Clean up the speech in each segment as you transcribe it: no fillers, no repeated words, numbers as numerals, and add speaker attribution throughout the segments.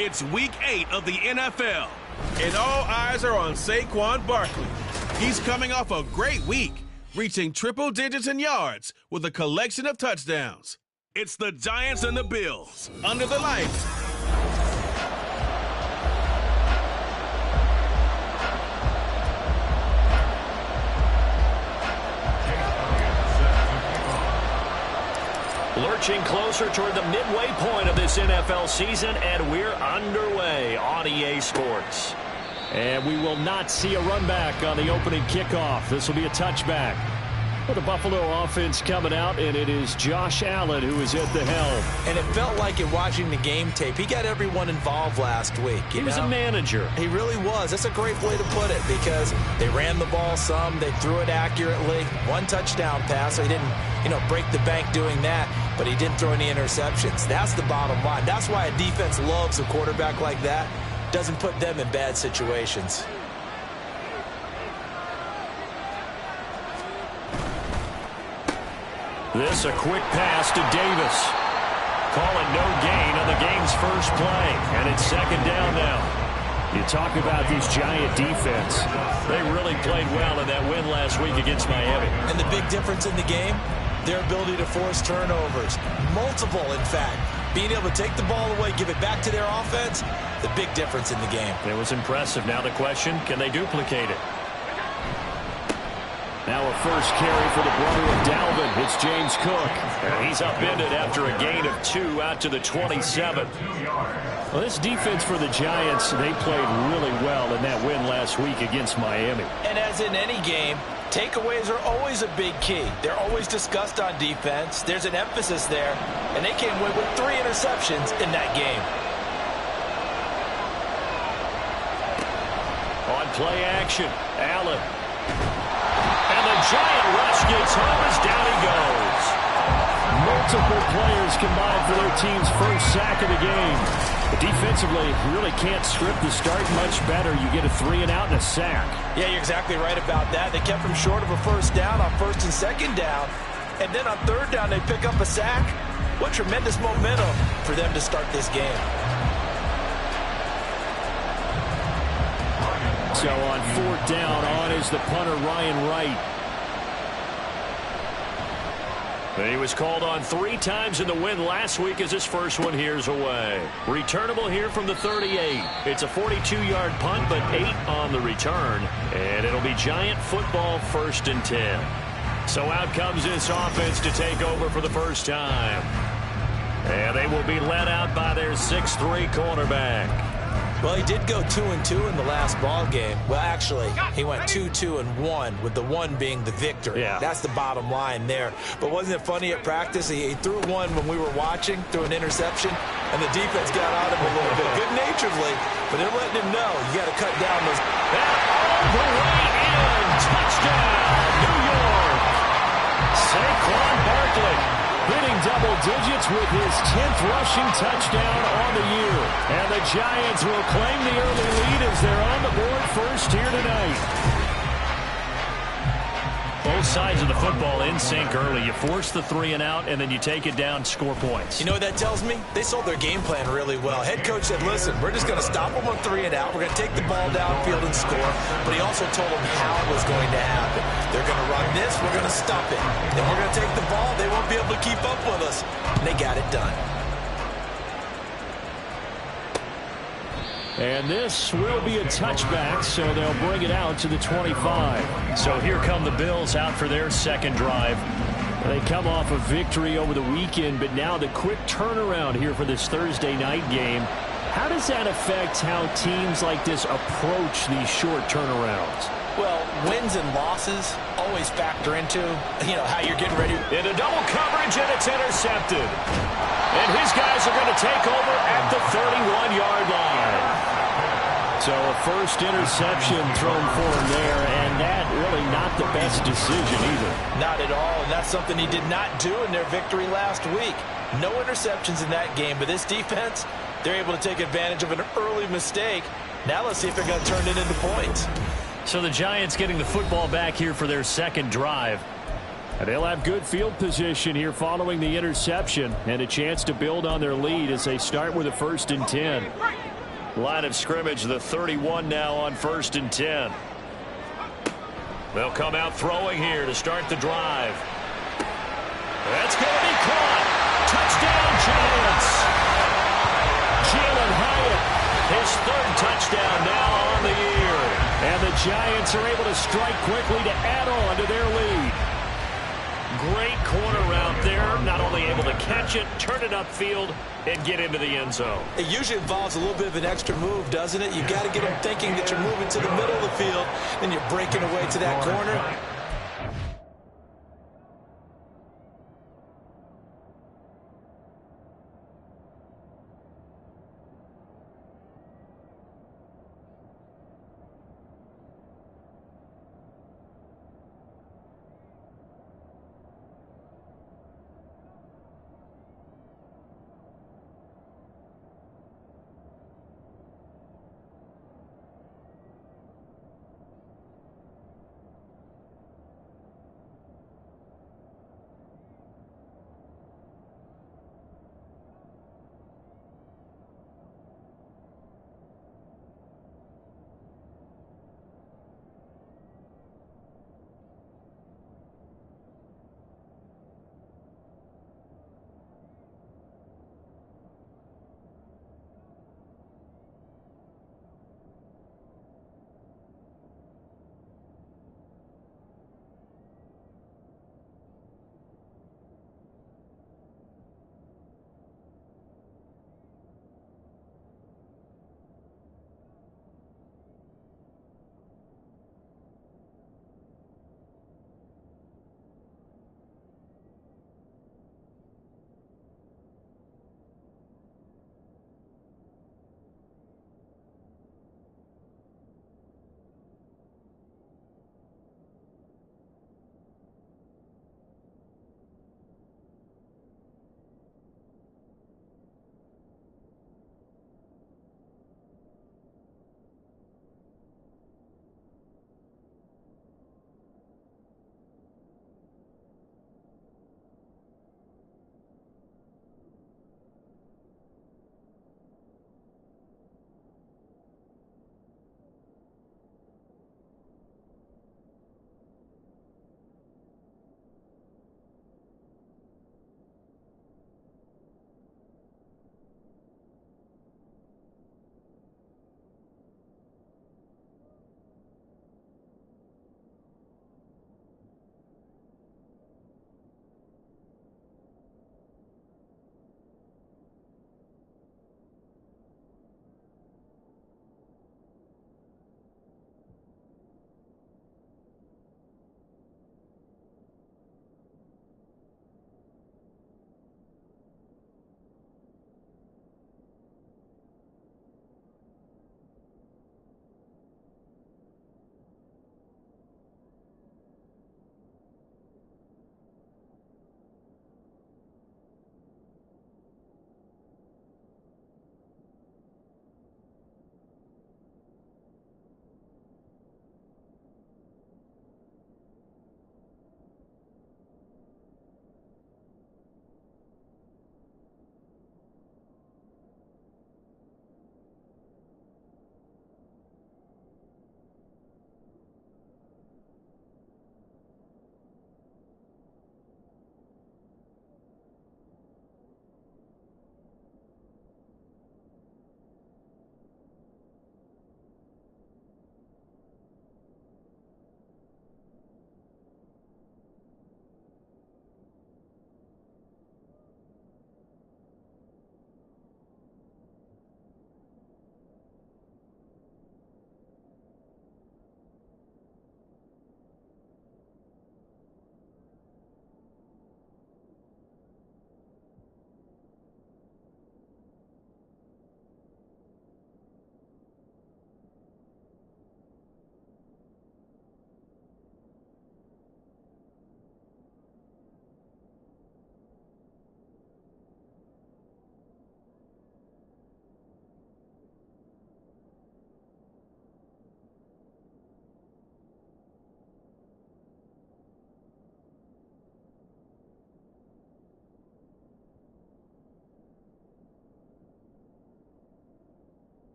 Speaker 1: It's Week 8 of the NFL, and all eyes are on Saquon Barkley. He's coming off a great week, reaching triple digits in yards with a collection of touchdowns. It's the Giants and the Bills, under the lights.
Speaker 2: Lurching closer toward the midway point of this NFL season, and we're underway on EA Sports. And we will not see a run back on the opening kickoff. This will be a touchback. For the Buffalo offense coming out, and it is Josh Allen who is at the helm.
Speaker 3: And it felt like in watching the game tape, he got everyone involved last week.
Speaker 2: He was a manager.
Speaker 3: He really was. That's a great way to put it, because they ran the ball some, they threw it accurately. One touchdown pass, so he didn't, break the bank doing that, but he didn't throw any interceptions. That's the bottom line. That's why a defense loves a quarterback like that. Doesn't put them in bad situations.
Speaker 2: This a quick pass to Davis. Call it no gain on the game's first play, and it's second down now. You talk about this Giant defense. They really played well in that win last week against Miami.
Speaker 3: And the big difference in the game, their ability to force turnovers. Multiple, in fact. Being able to take the ball away, give it back to their offense, the big difference in the game.
Speaker 2: It was impressive. Now the question, can they duplicate it? Now a first carry for the brother of Dalvin. It's James Cook. And he's upended after a gain of 2 out to the 27. Well, this defense for the Giants, they played really well in that win last week against Miami.
Speaker 3: And as in any game, takeaways are always a big key. They're always discussed on defense. There's an emphasis there, and they came away with 3 interceptions in that game.
Speaker 2: On play action, Allen. And the Giant rush gets home as down he goes. Multiple players combined for their team's first sack of the game. But defensively, you really can't script the start much better. You get a 3-and-out and a sack.
Speaker 3: Yeah, you're exactly right about that. They kept them short of a first down on first and second down. And then on third down, they pick up a sack. What tremendous momentum for them to start this game.
Speaker 2: So on fourth down, on is the punter, Ryan Wright. He was called on 3 times in the win last week as his first one here's away. Returnable here from the 38. It's a 42-yard punt, but 8 on the return. And it'll be Giant football, 1st and 10. So out comes this offense to take over for the first time. And they will be led out by their 6'3" quarterback.
Speaker 3: Well, he did go 2-2 in the last ball game. Well, actually, he went 2-2-1, with the 1 being the victory.
Speaker 2: Yeah.
Speaker 3: That's the bottom line there. But wasn't it funny at practice? He threw one when we were watching, threw an interception, and the defense got on him a little bit, good-naturedly. But they're letting him know you got to cut down those.
Speaker 2: That all the way in, touchdown, New York. Saquon Barkley hitting double digits with his 10th rushing touchdown on the year. And the Giants will claim the early lead as they're on the board first here tonight. Both sides of the football in sync early. You force the 3-and-out, and then you take it down, score points.
Speaker 3: You know what that tells me? They sold their game plan really well. Head coach said, listen, we're just going to stop them on 3-and-out. We're going to take the ball downfield and score. But he also told them how it was going to happen. They're going to run this. We're going to stop it. Then we're going to take the ball. They won't be able to keep up with us. And they got it done.
Speaker 2: And this will be a touchback, so they'll bring it out to the 25. So here come the Bills out for their second drive. They come off a victory over the weekend, but now the quick turnaround here for this Thursday night game. How does that affect how teams like this approach these short turnarounds?
Speaker 3: Well, wins and losses always factor into, how you're getting ready.
Speaker 2: Into double coverage, and it's intercepted. And his guys are going to take over at the 31-yard line. So a first interception thrown for him there, and that really not the best decision either.
Speaker 3: Not at all, and that's something he did not do in their victory last week. No interceptions in that game, but this defense, they're able to take advantage of an early mistake. Now let's see if they're going to turn it into points.
Speaker 2: So the Giants getting the football back here for their second drive. And they'll have good field position here following the interception and a chance to build on their lead as they start with a 1st and 10. Line of scrimmage, the 31 now on 1st and 10. They'll come out throwing here to start the drive. That's going to be caught. Touchdown, Giants. Jalen Hyatt, his 3rd touchdown now on the year. And the Giants are able to strike quickly to add on to their lead. Great corner route there. Not only able to catch it, turn it upfield, and get into the end zone.
Speaker 3: It usually involves a little bit of an extra move, doesn't it? You've got to get them thinking that you're moving to the middle of the field, and you're breaking away to that corner.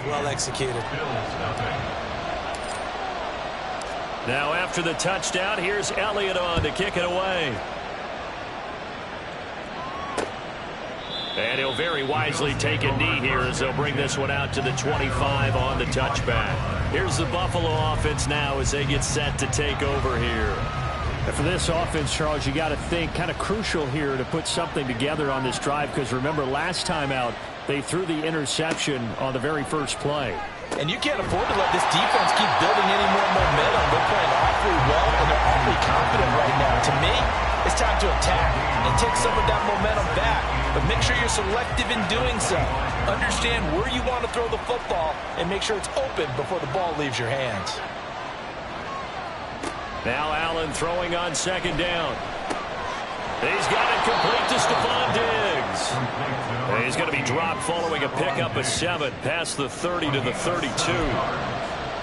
Speaker 3: Well executed.
Speaker 2: Now after the touchdown, here's Elliott on to kick it away. And he'll very wisely take a knee here as they'll bring this one out to the 25 on the touchback. Here's the Buffalo offense now as they get set to take over here.
Speaker 4: And for this offense, Charles, you got to think kind of crucial here to put something together on this drive, because remember last time out they threw the interception on the very first play.
Speaker 3: And you can't afford to let this defense keep building any more momentum. They're playing awfully well, and they're awfully confident right now. To me, it's time to attack and take some of that momentum back. But make sure you're selective in doing so. Understand where you want to throw the football and make sure it's open before the ball leaves your hands.
Speaker 2: Now Allen throwing on second down. He's got it complete to Stephon Diggs. And he's going to be dropped following a pickup of 7 past the 30 to the 32.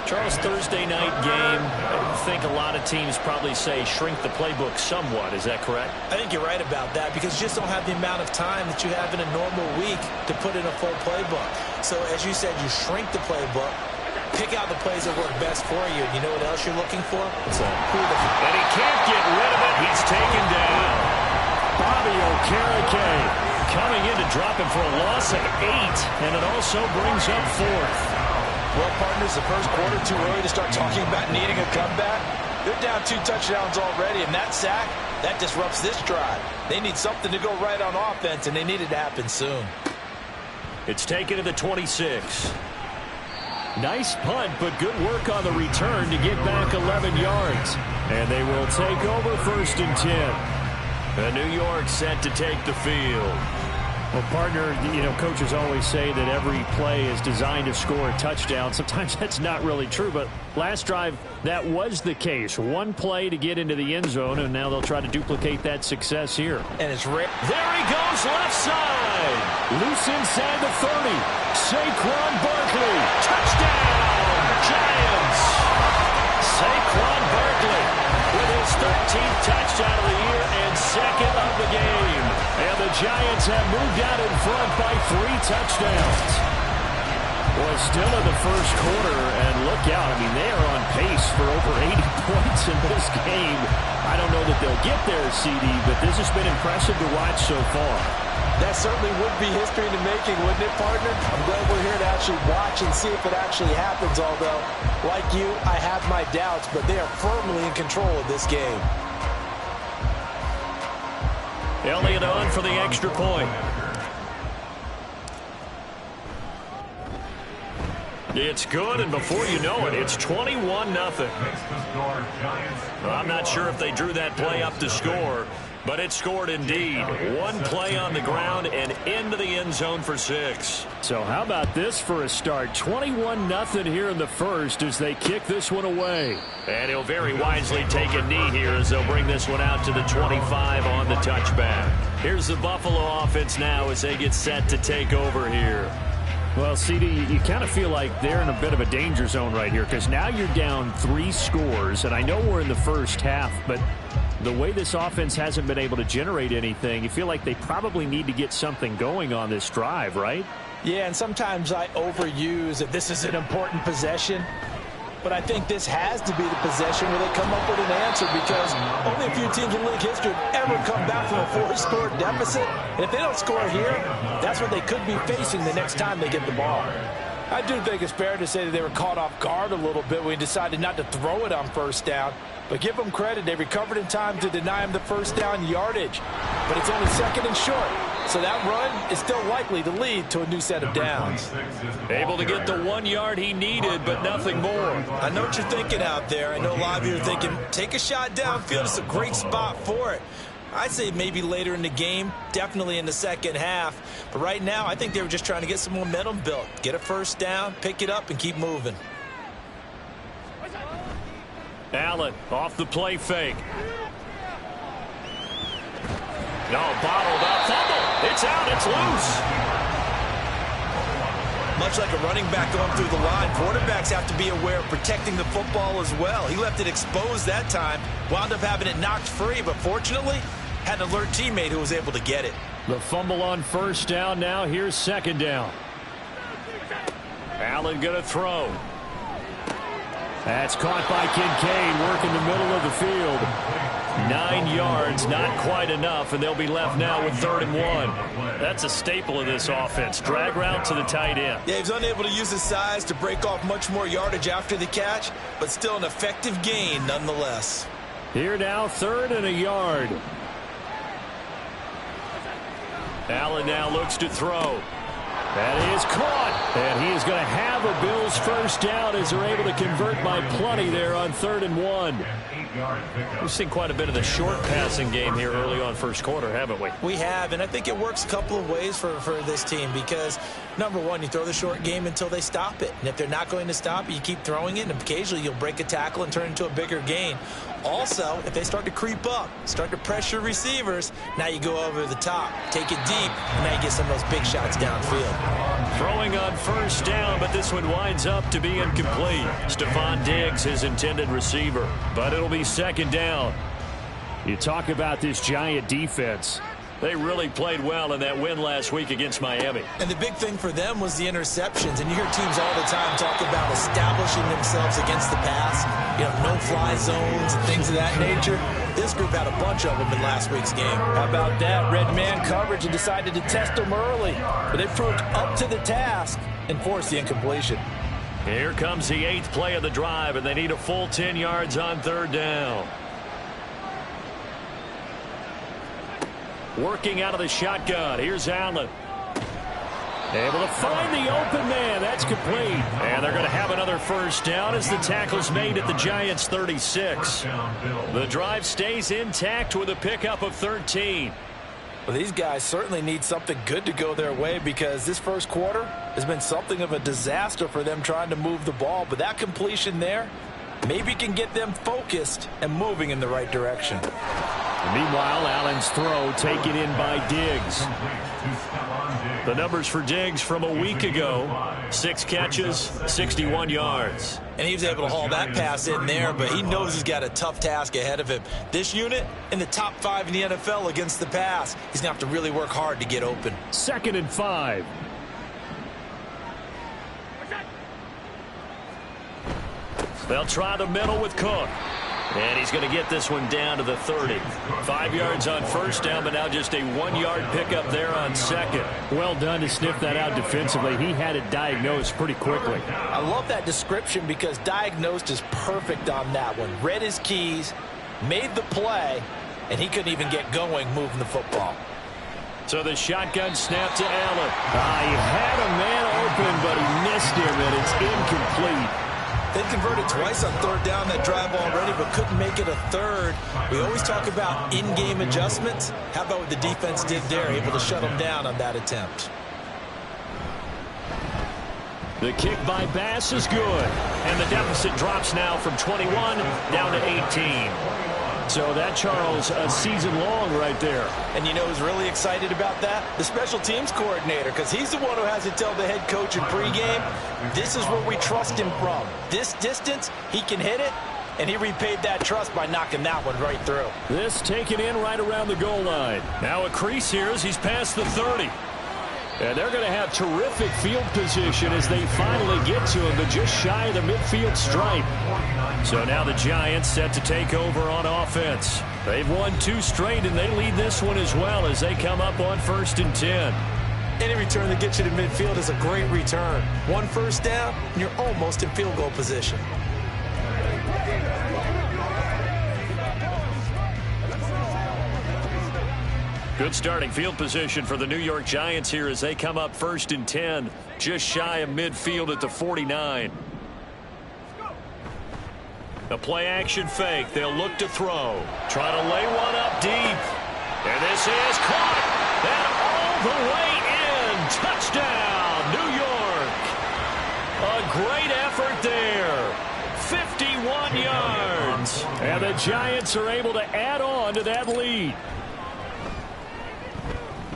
Speaker 2: Charles, Thursday night game, I think a lot of teams probably say shrink the playbook somewhat. Is that correct?
Speaker 3: I think you're right about that, because you just don't have the amount of time that you have in a normal week to put in a full playbook. So as you said, you shrink the playbook, pick out the plays that work best for you. You know what else you're looking for?
Speaker 2: And he can't get rid of it. He's taken down. Bobby Okereke coming in to drop him for a loss of 8, and it also brings up 4th.
Speaker 3: Well, partners, the first quarter too early to start talking about needing a comeback. They're down 2 touchdowns already, and that sack, that disrupts this drive. They need something to go right on offense, and they need it to happen soon.
Speaker 2: It's taken to the 26. Nice punt, but good work on the return to get back 11 yards. And they will take over 1st and 10. And New York set to take the field.
Speaker 4: Well, partner, you know, coaches always say that every play is designed to score a touchdown. Sometimes that's not really true, but last drive, that was the case. One play to get into the end zone, and now they'll try to duplicate that success here.
Speaker 3: And it's rare.
Speaker 2: There he goes, left side. Loose inside the 30. Saquon Barkley. Touchdown, Giants. Saquon Barkley with his 13th touchdown of the year and 2nd of the game. And the Giants have moved out in front by 3 touchdowns.
Speaker 4: Boy, still in the first quarter, and look out. I mean, they are on pace for over 80 points in this game. I don't know that they'll get there, CD, but this has been impressive to watch so far.
Speaker 3: That certainly would be history in the making, wouldn't it, partner? I'm glad we're here to actually watch and see if it actually happens, although, like you, I have my doubts, but they are firmly in control of this game.
Speaker 2: Elliott on for the extra point. It's good, and before you know it, it's 21-0. I'm not sure if they drew that play up to score, but it scored indeed. One play on the ground and into the end zone for 6.
Speaker 4: So how about this for a start? 21-0 here in the first as they kick this one away.
Speaker 2: And he'll very wisely take a knee here as they'll bring this one out to the 25 on the touchback. Here's the Buffalo offense now as they get set to take over here.
Speaker 4: Well, CD, you kind of feel like they're in a bit of a danger zone right here, because now you're down 3 scores, and I know we're in the first half, but the way this offense hasn't been able to generate anything, you feel like they probably need to get something going on this drive, right?
Speaker 3: Yeah, and sometimes I overuse that this is an important possession. But I think this has to be the possession where they come up with an answer, because only a few teams in league history have ever come back from a 4-score deficit. And if they don't score here, that's what they could be facing the next time they get the ball. I do think it's fair to say that they were caught off guard a little bit when we decided not to throw it on first down. But give them credit, they recovered in time to deny him the first down yardage. But it's only 2nd and short. So that run is still likely to lead to a new set of downs.
Speaker 2: Able to get the 1 yard he needed, but nothing more.
Speaker 3: I know what you're thinking out there. I know a lot of you are thinking, take a shot downfield. It's a great spot for it. I'd say maybe later in the game, definitely in the second half. But right now, I think they were just trying to get some momentum built. Get a first down, pick it up, and keep moving.
Speaker 2: Allen off the play fake. No, bottled up. Fumble. It's out. It's loose.
Speaker 3: Much like a running back going through the line, quarterbacks have to be aware of protecting the football as well. He left it exposed that time, wound up having it knocked free, but fortunately, had an alert teammate who was able to get it.
Speaker 4: The fumble on first down now. Here's second down.
Speaker 2: Allen going to throw.
Speaker 4: That's caught by Kincaid, working the middle of the field. 9 yards, not quite enough, and they'll be left now with 3rd and 1. That's a staple of this offense. Drag route to the tight end.
Speaker 3: Yeah, he was unable to use his size to break off much more yardage after the catch, but still an effective gain nonetheless.
Speaker 4: Here now, 3rd and a yard.
Speaker 2: Allen now looks to throw.
Speaker 4: That is caught, and he is going to have a Bills first down as they're able to convert by plenty there on 3rd and 1.
Speaker 2: We've seen quite a bit of the short passing game here early on first quarter, haven't we?
Speaker 3: We have, and I think it works a couple of ways for this team because, number one, you throw the short game until they stop it. And if they're not going to stop it, you keep throwing it, and occasionally you'll break a tackle and turn it into a bigger gain. Also, if they start to creep up, start to pressure receivers, now you go over the top, take it deep, and now you get some of those big shots downfield.
Speaker 2: Throwing on first down, but this one winds up to be incomplete. Stephon Diggs, his intended receiver, but it'll be 2nd down.
Speaker 4: You talk about this Giant defense.
Speaker 2: They really played well in that win last week against Miami.
Speaker 3: And the big thing for them was the interceptions. And you hear teams all the time talk about establishing themselves against the pass. You know, no-fly zones and things of that nature. This group had a bunch of them in last week's game.
Speaker 5: How about that? Red man coverage and decided to test them early. But they proved up to the task and forced the incompletion.
Speaker 2: Here comes the 8th play of the drive, and they need a full 10 yards on 3rd down. Working out of the shotgun. Here's Allen. Able to find the open man. That's complete. And they're going to have another first down as the tackle's made at the Giants' 36. The drive stays intact with a pickup of 13.
Speaker 5: Well, these guys certainly need something good to go their way because this first quarter has been something of a disaster for them trying to move the ball. But that completion there maybe can get them focused and moving in the right direction.
Speaker 4: Meanwhile, Allen's throw taken in by Diggs.
Speaker 2: The numbers for Diggs from a week ago: 6 catches, 61 yards.
Speaker 3: And he was able to haul that pass in there, but he knows he's got a tough task ahead of him. This unit in the top 5 in the NFL against the pass. He's going to have to really work hard to get open.
Speaker 4: 2nd and 5.
Speaker 2: They'll try the middle with Cook. And he's going to get this one down to the 30. 5 yards on first down, but now just a 1-yard pickup there on 2nd.
Speaker 4: Well done to sniff that out defensively. He had it diagnosed pretty quickly.
Speaker 5: I love that description because diagnosed is perfect on that one. Read his keys, made the play, and he couldn't even get going moving the football.
Speaker 2: So the shotgun snap to Allen.
Speaker 4: He had a man open, but he missed him, and it's incomplete.
Speaker 3: They converted twice on 3rd down that drive already, but couldn't make it a 3rd. We always talk about in-game adjustments. How about what the defense did there, able to shut them down on that attempt?
Speaker 2: The kick by Bass is good. And the deficit drops now from 21 down to 18. So that, Charles, a season long right there.
Speaker 3: And you know who's really excited about that? The special teams coordinator, because he's the one who has to tell the head coach in pregame, this is where we trust him from. This distance, he can hit it, and he repaid that trust by knocking that one right through.
Speaker 2: This taken in right around the goal line. Now a crease here as he's past the 30. And they're going to have terrific field position as they finally get to him, but just shy of the midfield stripe. So now the Giants set to take over on offense. They've won 2 straight, and they lead this one as well as they come up on 1st and 10.
Speaker 3: Any return that gets you to midfield is a great return. 1 first down, and you're almost in field goal position.
Speaker 2: Good starting field position for the New York Giants here as they come up 1st and 10, just shy of midfield at the 49. A play-action fake. They'll look to throw. Try to lay one up deep. And this is caught. And all the way in. Touchdown, New York. A great effort there. 51 yards.
Speaker 4: And the Giants are able to add on to that lead.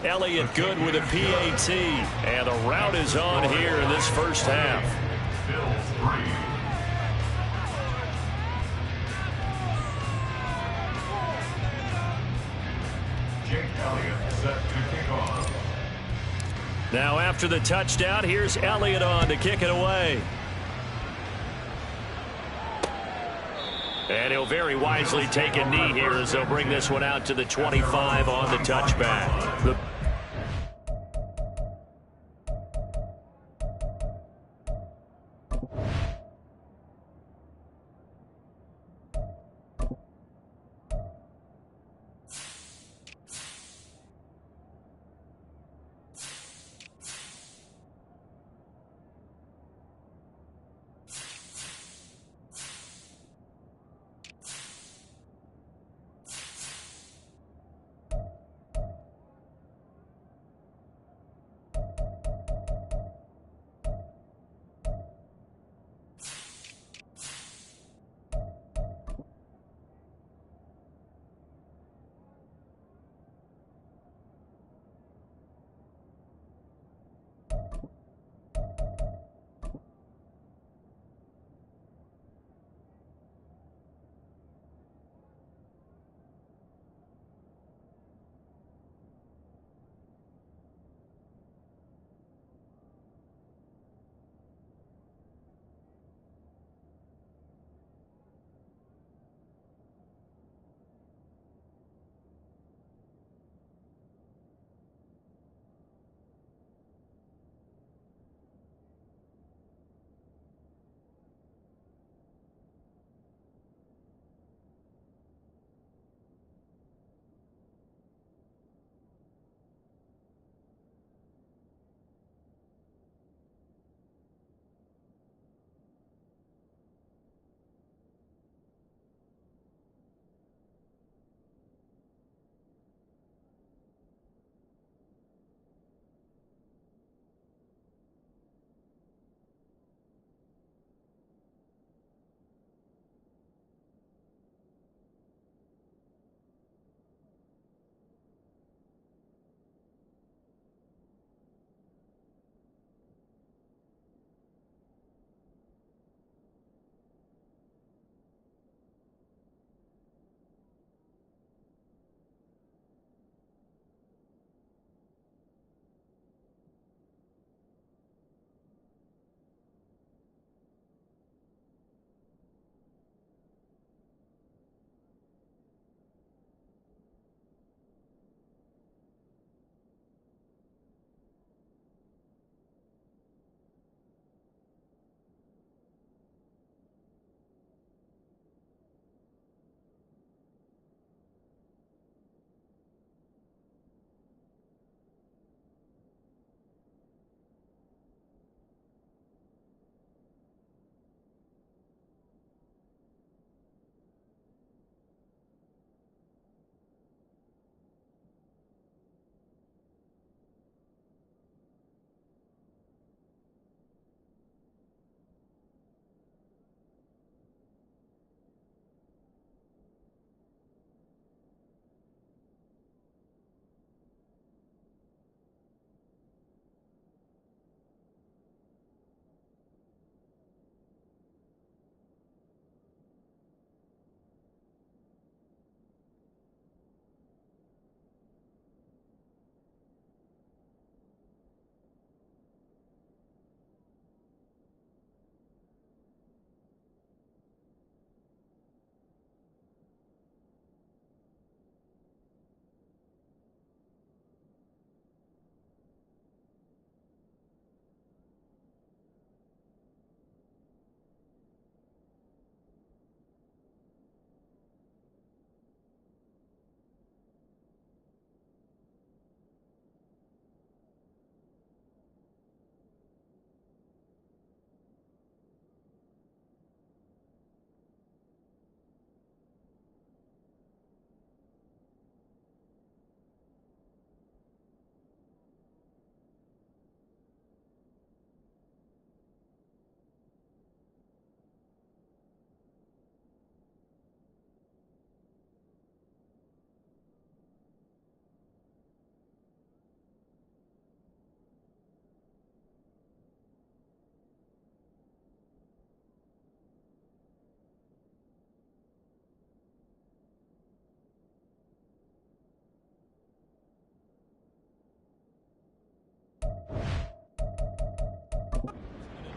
Speaker 2: Elliott good with a PAT. And the route is on here in this first half. Now after the touchdown, here's Elliott on to kick it away. And he'll very wisely take a knee here as they'll bring this one out to the 25 on the touchback.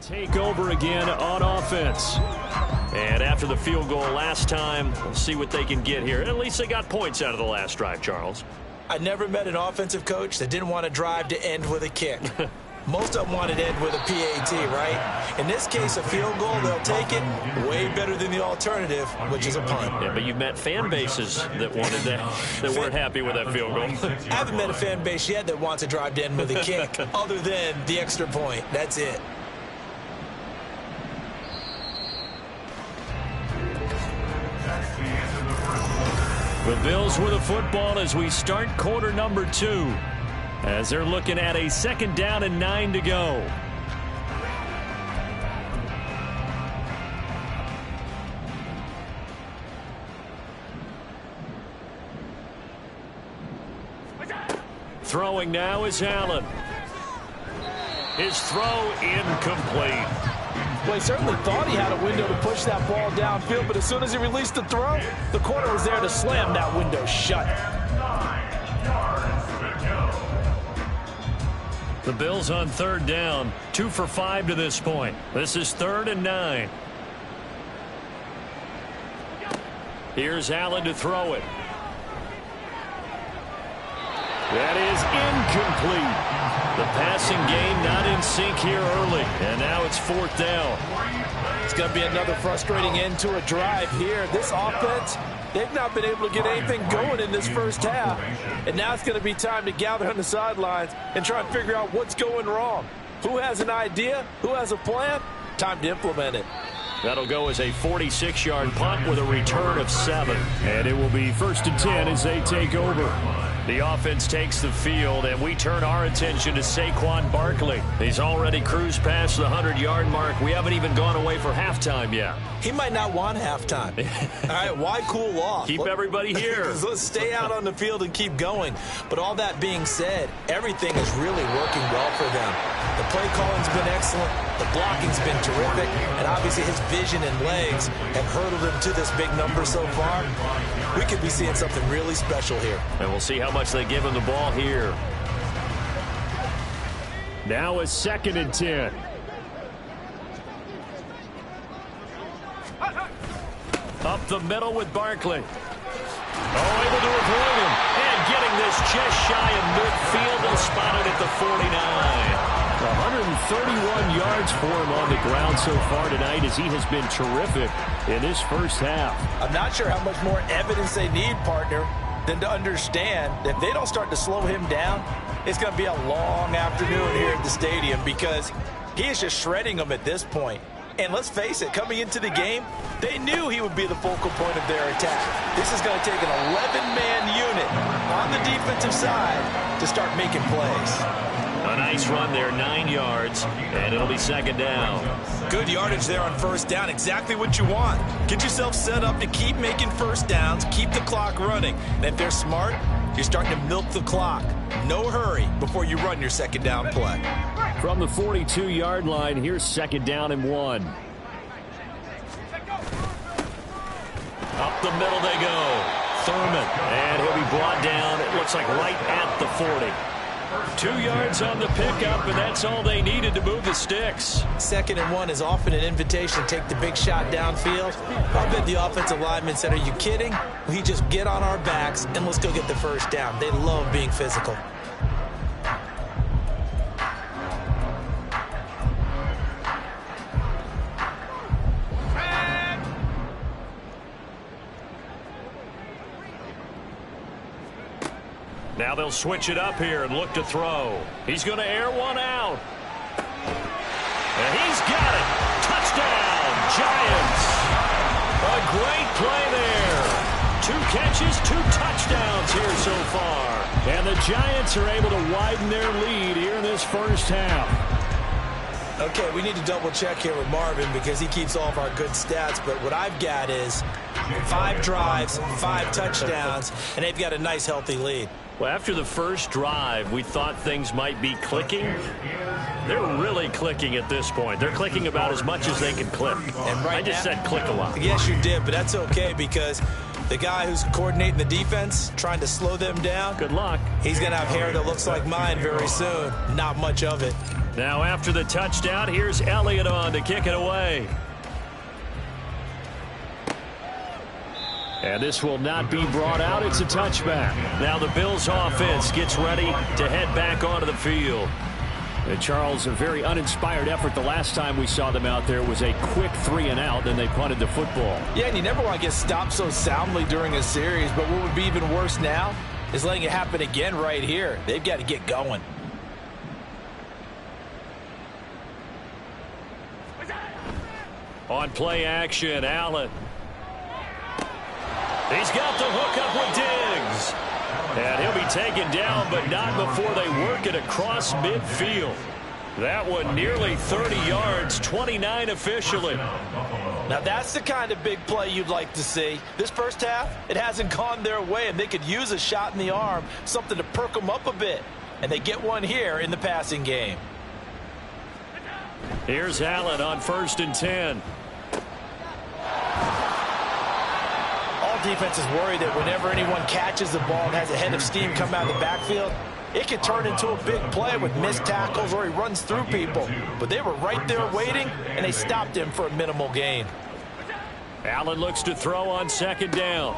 Speaker 4: Take over again on offense.
Speaker 2: And after the field goal last time, we'll see what they can get here. At least they got points out of the last drive, Charles.
Speaker 3: I never met an offensive coach that didn't want to drive to end with a kick. Most of them want it to end with a PAT, right? In this case, a field goal, they'll take it way better than the alternative, which is a punt.
Speaker 2: Yeah, but you've met fan bases that wanted that weren't happy with that field goal.
Speaker 3: I haven't met a fan base yet that wants to drive to end with a kick, other than the extra point. That's it.
Speaker 4: The Bills with a football as we start quarter number 2. As they're looking at a 2nd down and 9 to go. Throwing now is Allen. His throw incomplete.
Speaker 5: Well, he certainly thought he had a window to push that ball downfield, but as soon as he released the throw, the corner was there to slam that window shut.
Speaker 4: The Bills on 3rd down, 2 for 5 to this point. This is 3rd and 9. Here's Allen to throw it. That is incomplete. The passing game not in sync here early, and now it's 4th down.
Speaker 5: It's going to be another frustrating end to a drive here. This offense, they've not been able to get anything going in this first half. And now it's going to be time to gather on the sidelines and try and figure out what's going wrong. Who has an idea? Who has a plan? Time to implement it.
Speaker 4: That'll go as a 46-yard punt with a return of 7. And it will be 1st and 10 as they take over. The offense takes the field, and we turn our attention to Saquon Barkley. He's already cruised past the 100-yard mark. We haven't even gone away for halftime yet.
Speaker 3: He might not want halftime. All right, why cool off?
Speaker 4: Keep everybody here.
Speaker 3: Let's stay out on the field and keep going. But all that being said, everything is really working well for them. The play calling's been excellent. The blocking's been terrific. And obviously his vision and legs have hurdled him to this big number so far. We could be seeing something really special here.
Speaker 2: And we'll see how much they give him the ball here.
Speaker 4: Now a 2nd and 10. Up the middle with Barkley. Oh, able to avoid him. And getting this just shy of midfield and spotted at the 49. 131 yards for him on the ground so far tonight as he has been terrific in this first half.
Speaker 5: I'm not sure how much more evidence they need, partner, than to understand that if they don't start to slow him down, it's going to be a long afternoon here at the stadium because he is just shredding them at this point. And let's face it, coming into the game, they knew he would be the focal point of their attack. This is going to take an 11-man unit on the defensive side to start making plays.
Speaker 2: A nice run there, 9 yards, and it'll be 2nd down.
Speaker 3: Good yardage there on 1st down, exactly what you want. Get yourself set up to keep making 1st downs, keep the clock running. And if they're smart, you're starting to milk the clock. No hurry before you run your 2nd down play.
Speaker 4: From the 42-yard line, here's 2nd down and 1.
Speaker 2: Up the middle they go. Thurman, and he'll be brought down, it looks like right at the 40.
Speaker 4: 2 yards on the pickup, and that's all they needed to move the sticks.
Speaker 3: 2nd and 1 is often an invitation to take the big shot downfield. I bet the offensive lineman said, are you kidding? We just get on our backs and let's go get the 1st down. They love being physical.
Speaker 2: Now they'll switch it up here and look to throw. He's going to air one out. And he's got it. Touchdown, Giants. A great play there. 2 catches, 2 touchdowns here so far.
Speaker 4: And the Giants are able to widen their lead here in this first half.
Speaker 3: Okay, we need to double check here with Marvin because he keeps all of our good stats, but what I've got is 5 drives, 5 touchdowns, and they've got a nice healthy lead.
Speaker 2: Well, after the first drive, we thought things might be clicking. They're really clicking at this point. They're clicking about as much as they can click.
Speaker 3: And right
Speaker 2: I just said click a lot.
Speaker 3: Yes, you did, but that's okay because the guy who's coordinating the defense, trying to slow them down,
Speaker 2: Good luck.
Speaker 3: he's going to have hair that looks like mine very soon. Not much of it.
Speaker 2: Now after the touchdown, here's Elliott on to kick it away. And this will not be brought out. It's a touchback. Now the Bills offense gets ready to head back onto the field. And Charles, a very uninspired effort. The last time we saw them out there was a quick 3-and-out, then they punted the football.
Speaker 5: Yeah, and you never want to get stopped so soundly during a series, but what would be even worse now is letting it happen again right here. They've got to get going.
Speaker 2: On play action, Allen. He's got the hook up with Diggs. And he'll be taken down, but not before they work it across midfield. That one nearly 30 yards, 29 officially.
Speaker 5: Now that's the kind of big play you'd like to see. This first half, it hasn't gone their way, and they could use a shot in the arm, something to perk them up a bit. And they get one here in the passing game.
Speaker 2: Here's Allen on 1st and 10.
Speaker 5: Defense is worried that whenever anyone catches the ball and has a head of steam come out of the backfield, it can turn into a big play with missed tackles or he runs through people. But they were right there waiting, and they stopped him for a minimal gain.
Speaker 2: Allen looks to throw on 2nd down.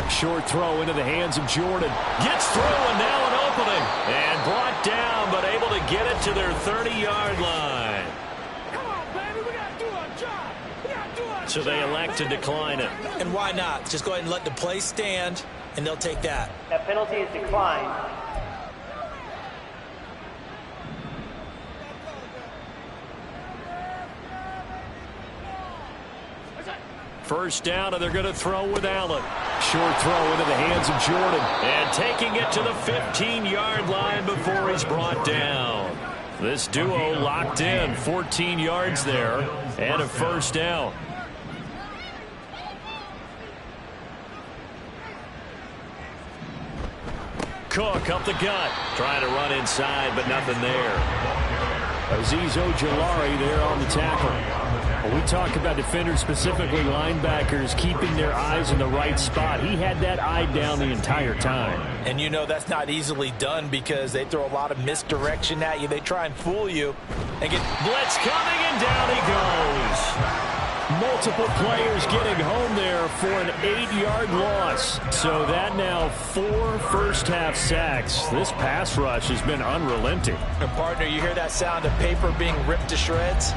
Speaker 2: Short throw into the hands of Jordan. Gets through, and now an opening. And brought down, but able to get it to their 30-yard line. So they elect to decline it.
Speaker 3: And why not? Just go ahead and let the play stand, and they'll take that.
Speaker 6: That penalty is declined.
Speaker 2: First down, and they're going to throw with Allen. Short throw into the hands of Jordan. And taking it to the 15-yard line before he's brought down. This duo locked in, 14 yards there, and a first down. Cook up the gut, trying to run inside, but nothing there.
Speaker 4: Azeez Ojulari there on the tackle. When we talk about defenders, specifically linebackers, keeping their eyes in the right spot, he had that eye down the entire time.
Speaker 5: And you know that's not easily done because they throw a lot of misdirection at you. They try and fool you and get
Speaker 2: blitz coming, and down he goes.
Speaker 4: Multiple players getting home there for an 8-yard loss. So that now 4 first-half sacks. This pass rush has been unrelenting.
Speaker 5: And partner, you hear that sound of paper being ripped to shreds?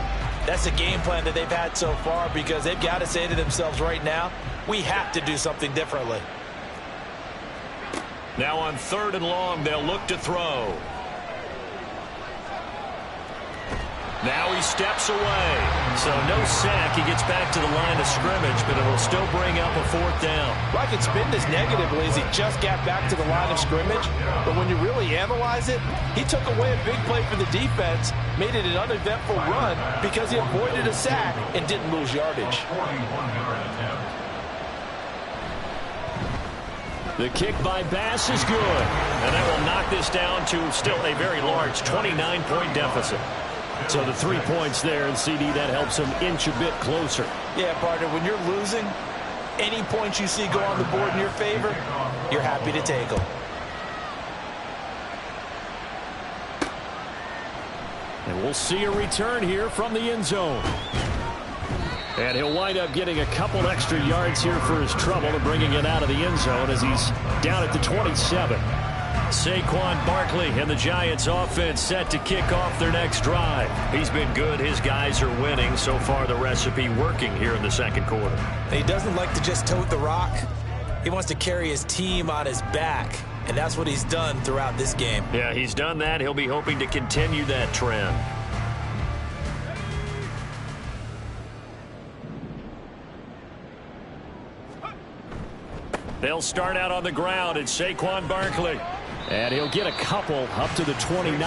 Speaker 5: That's the game plan that they've had so far because they've got to say to themselves right now, we have to do something differently.
Speaker 2: Now on 3rd and long, they'll look to throw. Now he steps away. So no sack. He gets back to the line of scrimmage, but it'll still bring up a 4th down.
Speaker 5: Well, I can spin this negatively as he just got back to the line of scrimmage. But when you really analyze it, he took away a big play for the defense, made it an uneventful run because he avoided a sack and didn't lose yardage.
Speaker 2: The kick by Bass is good. And that will knock this down to still a very large 29-point deficit.
Speaker 4: So the 3 points there, and CD, that helps him inch a bit closer.
Speaker 5: Yeah, partner, when you're losing, any points you see go on the board in your favor, you're happy to take them.
Speaker 4: And we'll see a return here from the end zone. And he'll wind up getting a couple extra yards here for his trouble and bringing it out of the end zone as he's down at the 27.
Speaker 2: Saquon Barkley and the Giants offense set to kick off their next drive. He's been good. His guys are winning. So far, the recipe working here in the 2nd quarter.
Speaker 3: He doesn't like to just tote the rock. He wants to carry his team on his back, and that's what he's done throughout this game.
Speaker 2: Yeah, he's done that. He'll be hoping to continue that trend. They'll start out on the ground. It's Saquon Barkley.
Speaker 4: And he'll get a couple up to the 29.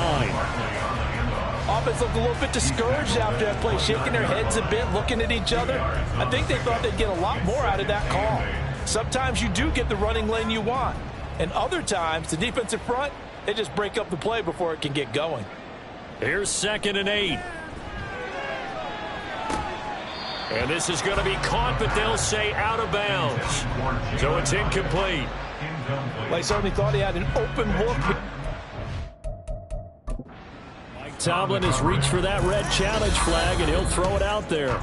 Speaker 5: Offense looked a little bit discouraged after that play, shaking their heads a bit, looking at each other. I think they thought they'd get a lot more out of that call. Sometimes you do get the running lane you want. And other times, the defensive front, they just break up the play before it can get going.
Speaker 2: Here's 2nd and 8. And this is going to be caught, but they'll say out of bounds. So it's incomplete.
Speaker 5: Like certainly thought he had an open look.
Speaker 4: Mike Tomlin has reached for that red challenge flag, and he'll throw it out there.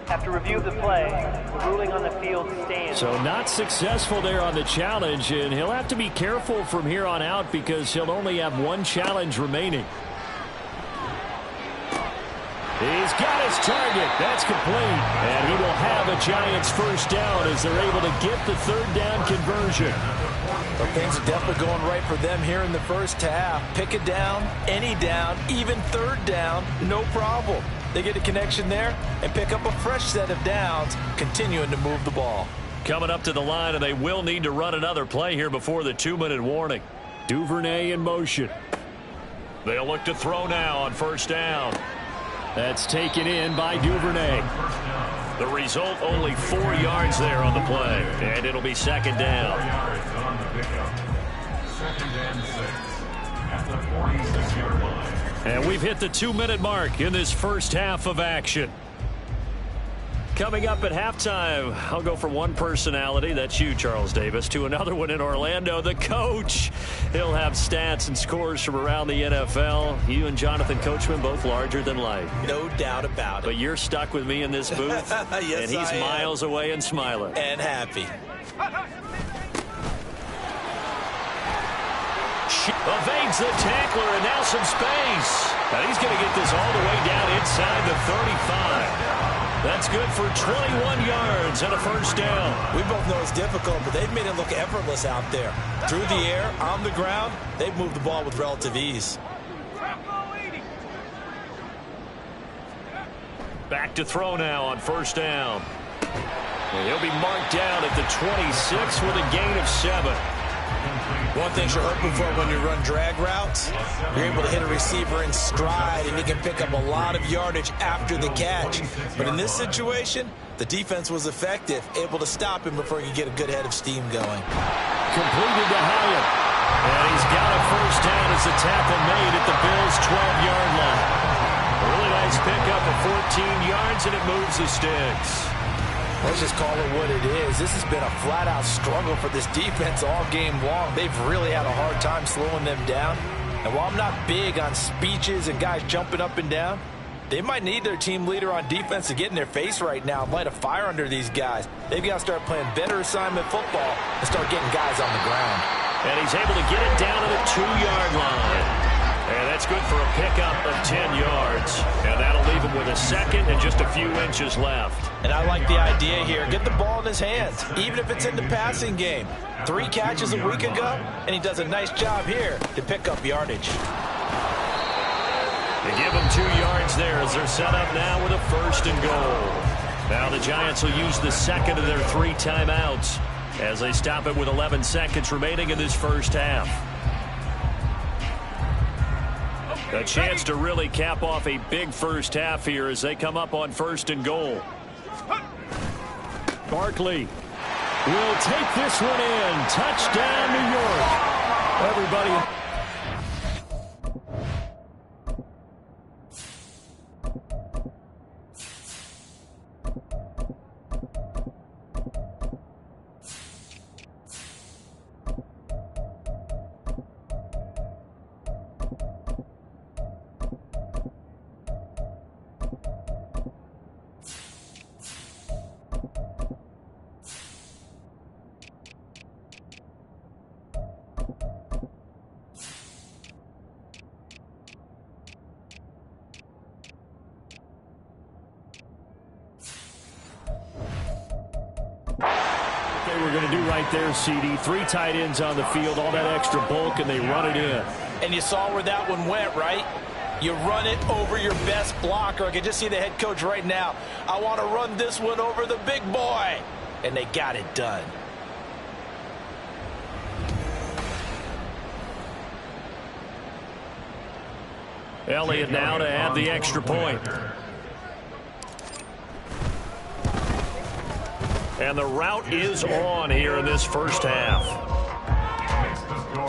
Speaker 6: After review of the play, the ruling on the field stands.
Speaker 4: So not successful there on the challenge, and he'll have to be careful from here on out because he'll only have one challenge remaining. He's got his target. That's complete. And he will have a Giants first down as they're able to get the third down conversion.
Speaker 5: Well, things are definitely going right for them here in the first half. Pick a down, any down, even third down, no problem. They get a connection there and pick up a fresh set of downs, continuing to move the ball.
Speaker 2: Coming up to the line, and they will need to run another play here before the 2-minute warning.
Speaker 4: Duvernay in motion.
Speaker 2: They'll look to throw now on first down.
Speaker 4: That's taken in by Duvernay.
Speaker 2: The result, only 4 yards there on the play, and it'll be second down. And we've hit the 2-minute mark in this first half of action. Coming up at halftime, I'll go from one personality, that's you, Charles Davis, to another one in Orlando, the coach. He'll have stats and scores from around the NFL. You and Jonathan Coachman, both larger than life.
Speaker 5: No doubt about it.
Speaker 2: But you're stuck with me in this booth,
Speaker 5: yes,
Speaker 2: and he's miles away and smiling.
Speaker 5: And happy.
Speaker 2: Evades the tackler, and now some space. And he's going to get this all the way down inside the 35. That's good for 21 yards and a first down.
Speaker 5: We both know it's difficult, but they've made it look effortless out there. Through the air, on the ground, they've moved the ball with relative ease.
Speaker 2: Back to throw now on first down. And he'll be marked down at the 26 with a gain of 7.
Speaker 5: One thing you're hoping for when you run drag routes, you're able to hit a receiver in stride, and he can pick up a lot of yardage after the catch. But in this situation, the defense was effective, able to stop him before he could get a good head of steam going.
Speaker 4: Completed to Hyatt.
Speaker 2: And he's got a first down as the tackle made at the Bills' 12-yard line. A really nice pickup of 14 yards, and it moves the sticks.
Speaker 5: Let's just call it what it is. This has been a flat-out struggle for this defense all game long. They've really had a hard time slowing them down. And while I'm not big on speeches and guys jumping up and down, they might need their team leader on defense to get in their face right now and light a fire under these guys. They've got to start playing better assignment football and start getting guys on the ground.
Speaker 2: And he's able to get it down to the 2-yard line. And that's good for a pickup of 10 yards. And that'll leave him with a second and just a few inches left.
Speaker 5: And I like the idea here. Get the ball in his hands, even if it's in the passing game. 3 catches a week ago, and he does a nice job here to pick up yardage.
Speaker 2: They give him 2 yards there as they're set up now with a first and goal. Now the Giants will use the second of their 3 timeouts as they stop it with 11 seconds remaining in this first half. A chance to really cap off a big first half here as they come up on first and goal.
Speaker 4: Barkley will take this one in. Touchdown, New York. Everybody. We're going to do right there, CD. 3 tight ends on the field, all that extra bulk, and they run it in.
Speaker 5: And you saw where that one went, right? You run it over your best blocker. I can just see the head coach right now. I want to run this one over the big boy. And they got it done.
Speaker 2: Elliott now to add the extra point. And the route is on here in this first half.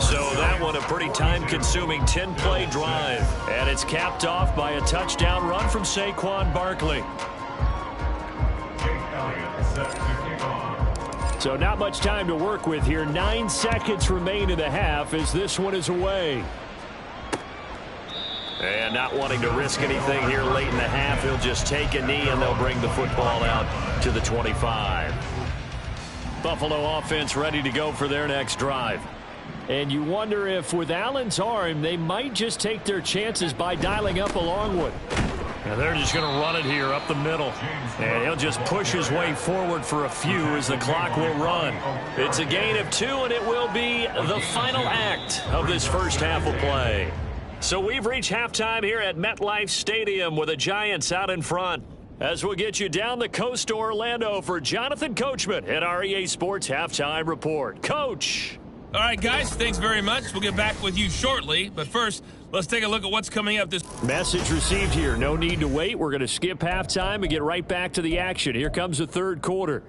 Speaker 2: So that one a pretty time-consuming 10-play drive. And it's capped off by a touchdown run from Saquon Barkley.
Speaker 4: So not much time to work with here. 9 seconds remain in the half as this one is away.
Speaker 2: And not wanting to risk anything here late in the half, he'll just take a knee and they'll bring the football out to the 25. Buffalo offense ready to go for their next drive.
Speaker 4: And you wonder if with Allen's arm, they might just take their chances by dialing up a long one.
Speaker 2: And they're just going to run it here up the middle. And he'll just push his way forward for a few as the clock will run. It's a gain of 2, and it will be the final act of this first half of play. So we've reached halftime here at MetLife Stadium with the Giants out in front. As we'll get you down the coast to Orlando for Jonathan Coachman at our EA Sports Halftime Report. Coach!
Speaker 7: All right, guys, thanks very much. We'll get back with you shortly. But first, let's take a look at what's coming up this.
Speaker 4: Message received here. No need to wait. We're going to skip halftime and get right back to the action. Here comes the third quarter.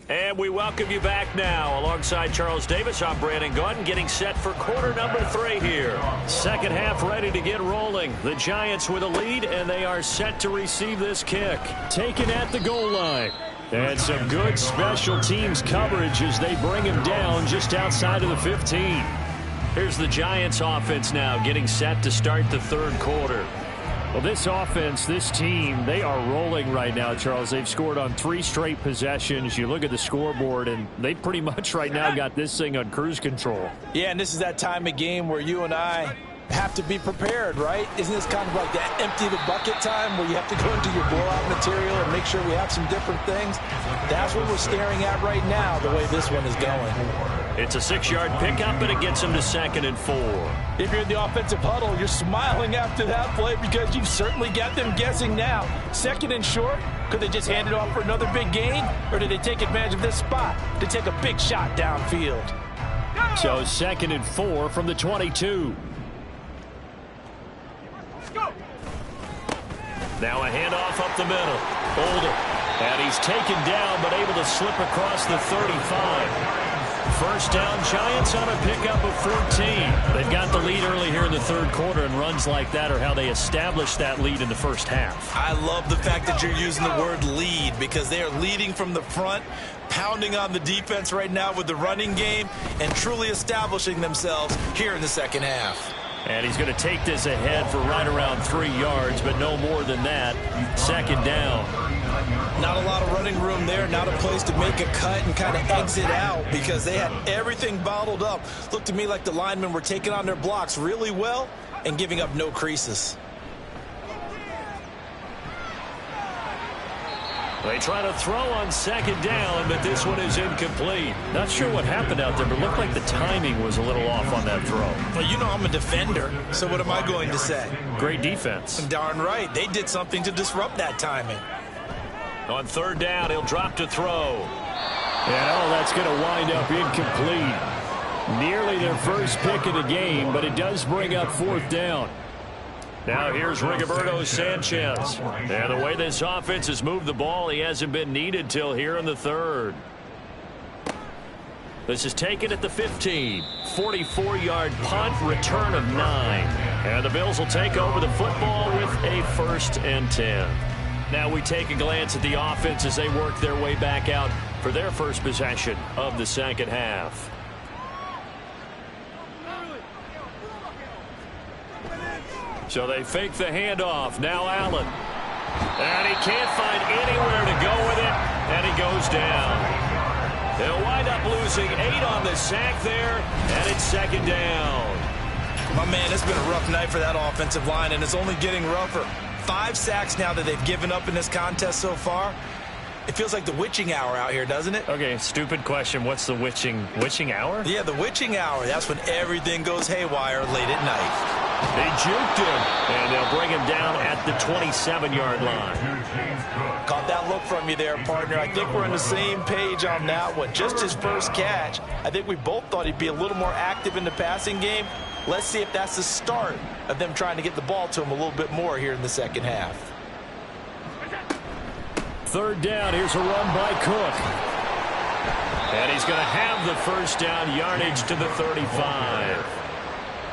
Speaker 2: And we welcome you back now. Alongside Charles Davis, I'm Brandon Gordon, getting set for quarter number 3 here. Second half ready to get rolling. The Giants with a lead, and they are set to receive this kick.
Speaker 4: Taken at the goal line. And some good special teams coverage as they bring him down just outside of the 15.
Speaker 2: Here's the Giants offense now getting set to start the third quarter.
Speaker 4: Well, this offense, this team, they are rolling right now, Charles. They've scored on 3 straight possessions. You look at the scoreboard, and they pretty much right now got this thing on cruise control.
Speaker 5: Yeah, and this is that time of game where you and I have to be prepared, right? Isn't this kind of like that empty the bucket time where you have to go into your blowout material and make sure we have some different things? That's what we're staring at right now, the way this one is going.
Speaker 2: It's a 6-yard pickup, and it gets him to 2nd and 4.
Speaker 5: If you're in the offensive huddle, you're smiling after that play because you've certainly got them guessing now. 2nd and short, could they just hand it off for another big gain? Or did they take advantage of this spot to take a big shot downfield?
Speaker 4: So 2nd and 4 from the 22.
Speaker 2: Now a handoff up the middle. Older. And he's taken down, but able to slip across the 35. First down, Giants on a pickup of 14.
Speaker 4: They've got the lead early here in the third quarter, and runs like that are how they established that lead in the first half.
Speaker 3: I love the fact that you're using the word lead because they are leading from the front, pounding on the defense right now with the running game, and truly establishing themselves here in the second half.
Speaker 4: And he's going to take this ahead for right around 3 yards, but no more than that. Second down.
Speaker 3: Not a lot of running room there, not a place to make a cut and kind of exit out because they had everything bottled up. Looked to me like the linemen were taking on their blocks really well and giving up no creases.
Speaker 2: They try to throw on second down, but this one is incomplete.
Speaker 4: Not sure what happened out there, but it looked like the timing was a little off on that throw.
Speaker 3: Well, you know I'm a defender, so what am I going to say?
Speaker 4: Great defense.
Speaker 3: Darn right. They did something to disrupt that timing.
Speaker 2: On third down, he'll drop to throw.
Speaker 4: And, that's going to wind up incomplete. Nearly their first pick of the game, but it does bring up fourth down.
Speaker 2: Now here's Rigoberto Sanchez. And the way this offense has moved the ball, he hasn't been needed till here in the third. This is taken at the 15. 44-yard punt, return of 9. And the Bills will take over the football with a 1st and 10. Now we take a glance at the offense as they work their way back out for their first possession of the second half. So they fake the handoff. Now Allen. And he can't find anywhere to go with it. And he goes down. They'll wind up losing 8 on the sack there. And it's second down.
Speaker 3: My man, it's been a rough night for that offensive line, and it's only getting rougher. 5 sacks now that they've given up in this contest so far. It feels like the witching hour out here, doesn't it?
Speaker 4: Okay, stupid question. What's the witching hour?
Speaker 3: Yeah, the witching hour. That's when everything goes haywire late at night.
Speaker 2: They juked him, and they'll bring him down at the 27-yard line.
Speaker 5: Caught that look from you there, partner. I think we're on the same page on that one. Just his first catch. I think we both thought he'd be a little more active in the passing game. Let's see if that's the start of them trying to get the ball to him a little bit more here in the second half.
Speaker 4: Third down. Here's a run by Cook.
Speaker 2: And he's going to have the first down, yardage to the 35.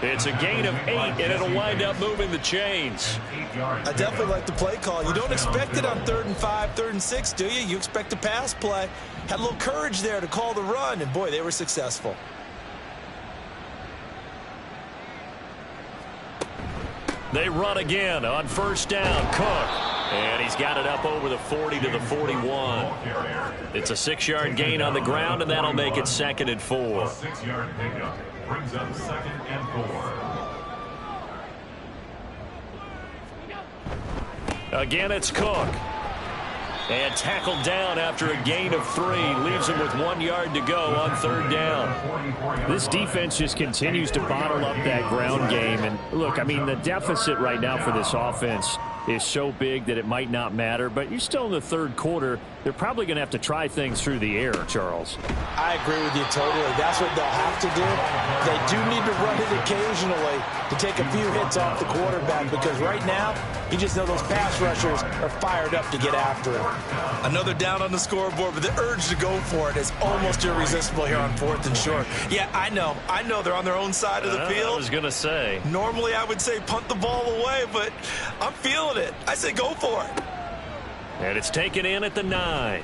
Speaker 2: It's a gain of 8, and it'll wind up moving the chains.
Speaker 5: I definitely like the play call. You don't expect it on 3rd and 5, 3rd and 6, do you? You expect a pass play. Had a little courage there to call the run, and boy, they were successful.
Speaker 2: They run again on 1st down. Cook. And he's got it up over the 40 to the 41. It's a 6-yard gain on the ground, and that'll make it 2nd and 4.
Speaker 8: 6-yard pickup brings up 2nd and 4.
Speaker 2: Again, it's Cook. And tackled down after a gain of 3. Leaves him with 1 yard to go on 3rd down.
Speaker 4: This defense just continues to bottle up that ground game. And look, I mean, the deficit right now for this offense is so big that it might not matter. But you're still in the 3rd quarter. They're probably going to have to try things through the air, Charles.
Speaker 5: I agree with you totally. That's what they'll have to do. They do need to run it occasionally to take a few hits off the quarterback, because right now, you just know those pass rushers are fired up to get after it. Another down on the scoreboard, but the urge to go for it is almost irresistible here on 4th and short. Yeah, I know they're on their own side of the field.
Speaker 2: I was going to say.
Speaker 5: Normally, I would say punt the ball away, but I'm feeling it. I say go for it.
Speaker 2: And it's taken in at the 9.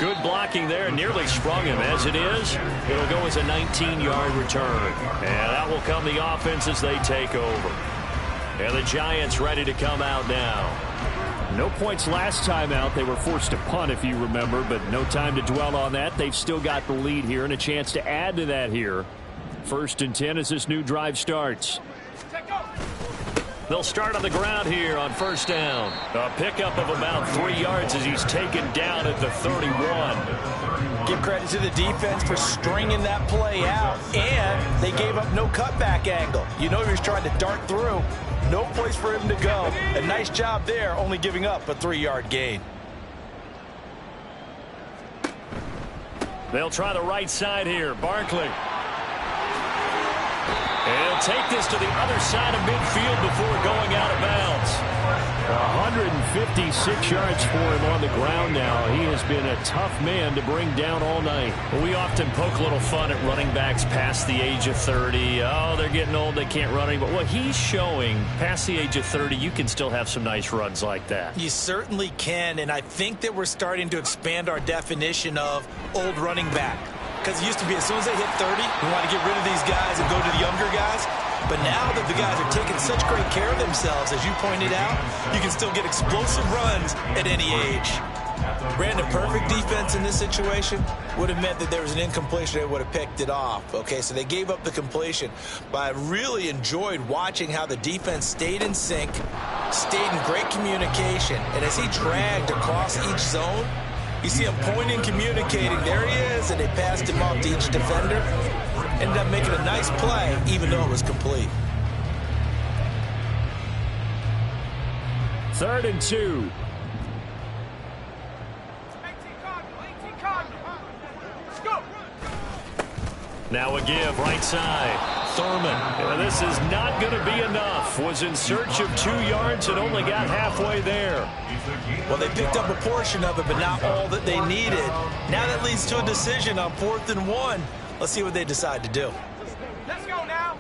Speaker 2: Good blocking there. Nearly sprung him. As it is, it'll go as a 19-yard return. And that will come the offense as they take over. And the Giants ready to come out now.
Speaker 4: No points last time out. They were forced to punt, if you remember, but no time to dwell on that. They've still got the lead here and a chance to add to that here. 1st and 10 as this new drive starts.
Speaker 2: They'll start on the ground here on 1st down. A pickup of about 3 yards as he's taken down at the 31.
Speaker 5: Give credit to the defense for stringing that play out, and they gave up no cutback angle. You know he was trying to dart through. No place for him to go. A nice job there, only giving up a 3-yard gain.
Speaker 2: They'll try the right side here. Barkley. And he'll take this to the other side of midfield before going out of bounds.
Speaker 4: 156 yards for him on the ground now. He has been a tough man to bring down all night.
Speaker 2: We often poke a little fun at running backs past the age of 30. Oh, they're getting old, they can't run anymore. Well, he's showing past the age of 30, you can still have some nice runs like that.
Speaker 5: You certainly can, and I think that we're starting to expand our definition of old running back. Because it used to be as soon as they hit 30, we want to get rid of these guys and go to the younger guys. But now that the guys are taking such great care of themselves, as you pointed out, you can still get explosive runs at any age. Brandon, perfect defense in this situation would have meant that there was an incompletion. They would have picked it off. Okay, so they gave up the completion. But I really enjoyed watching how the defense stayed in sync, stayed in great communication. And as he dragged across each zone, you see him pointing, communicating. There he is, and they passed him off to each defender. Ended up making a nice play, even though it was complete.
Speaker 4: 3rd and 2.
Speaker 2: Now a give, right side. Thurman. And this is not going to be enough. Was in search of 2 yards and only got halfway there.
Speaker 5: Well, they picked up a portion of it, but not all that they needed. Now that leads to a decision on 4th and 1. Let's see what they decide to do.
Speaker 6: Let's go now.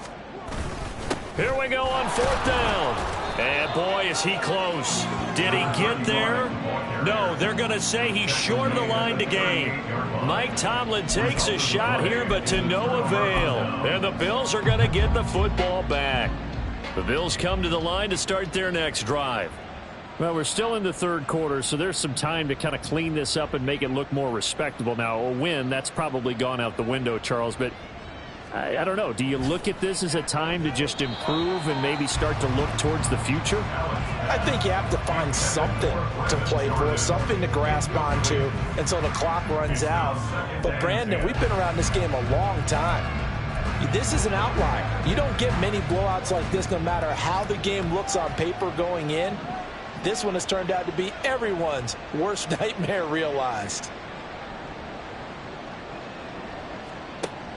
Speaker 2: Here we go on 4th down. And boy, is he close. Did he get there? No, they're going to say he's short of the line to gain. Mike Tomlin takes a shot here, but to no avail. And the Bills are going to get the football back. The Bills come to the line to start their next drive.
Speaker 4: Well, we're still in the 3rd quarter, so there's some time to kind of clean this up and make it look more respectable. Now, a win, that's probably gone out the window, Charles, but I don't know. Do you look at this as a time to just improve and maybe start to look towards the future?
Speaker 5: I think you have to find something to play for, something to grasp onto until the clock runs out. But, Brandon, we've been around this game a long time. This is an outlier. You don't get many blowouts like this no matter how the game looks on paper going in. This one has turned out to be everyone's worst nightmare realized.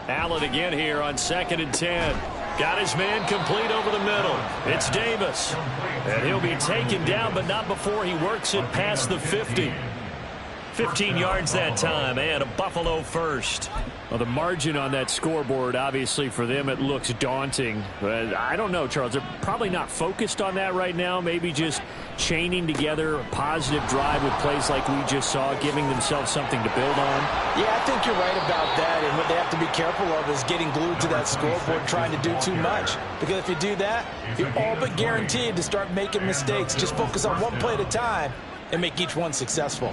Speaker 2: Allen again here on 2nd and 10. Got his man complete over the middle. It's Davis. And he'll be taken down, but not before he works it past the 50. 15 yards that time, and a Buffalo first.
Speaker 4: Well, the margin on that scoreboard, obviously, for them, it looks daunting. But I don't know, Charles. They're probably not focused on that right now. Maybe just chaining together a positive drive with plays like we just saw, giving themselves something to build on.
Speaker 5: Yeah, I think you're right about that. And what they have to be careful of is getting glued to that scoreboard, trying to do too much. Because if you do that, you're all but guaranteed to start making mistakes. Just focus on one play at a time and make each one successful.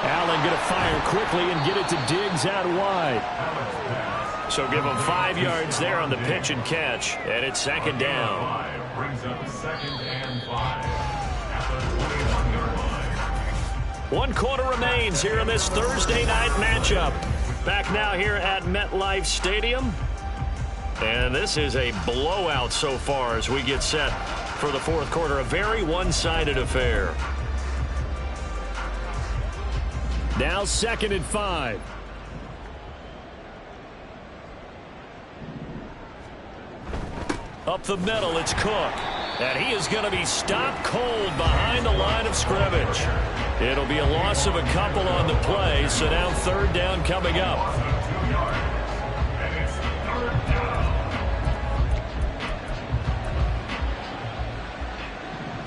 Speaker 4: Allen going to fire quickly and get it to Diggs out wide.
Speaker 2: So give him 5 yards there on the pitch and catch, and it's second down.
Speaker 8: Brings up 2nd and 5 at the 21-yard line.
Speaker 2: 1 quarter remains here in this Thursday night matchup. Back now here at MetLife Stadium. And this is a blowout so far as we get set for the fourth quarter. A very one-sided affair.
Speaker 4: Now 2nd and 5.
Speaker 2: Up the middle, it's Cook. And he is going to be stopped cold behind the line of scrimmage. It'll be a loss of a couple on the play, so now 3rd down coming up.
Speaker 8: And it's 3rd down.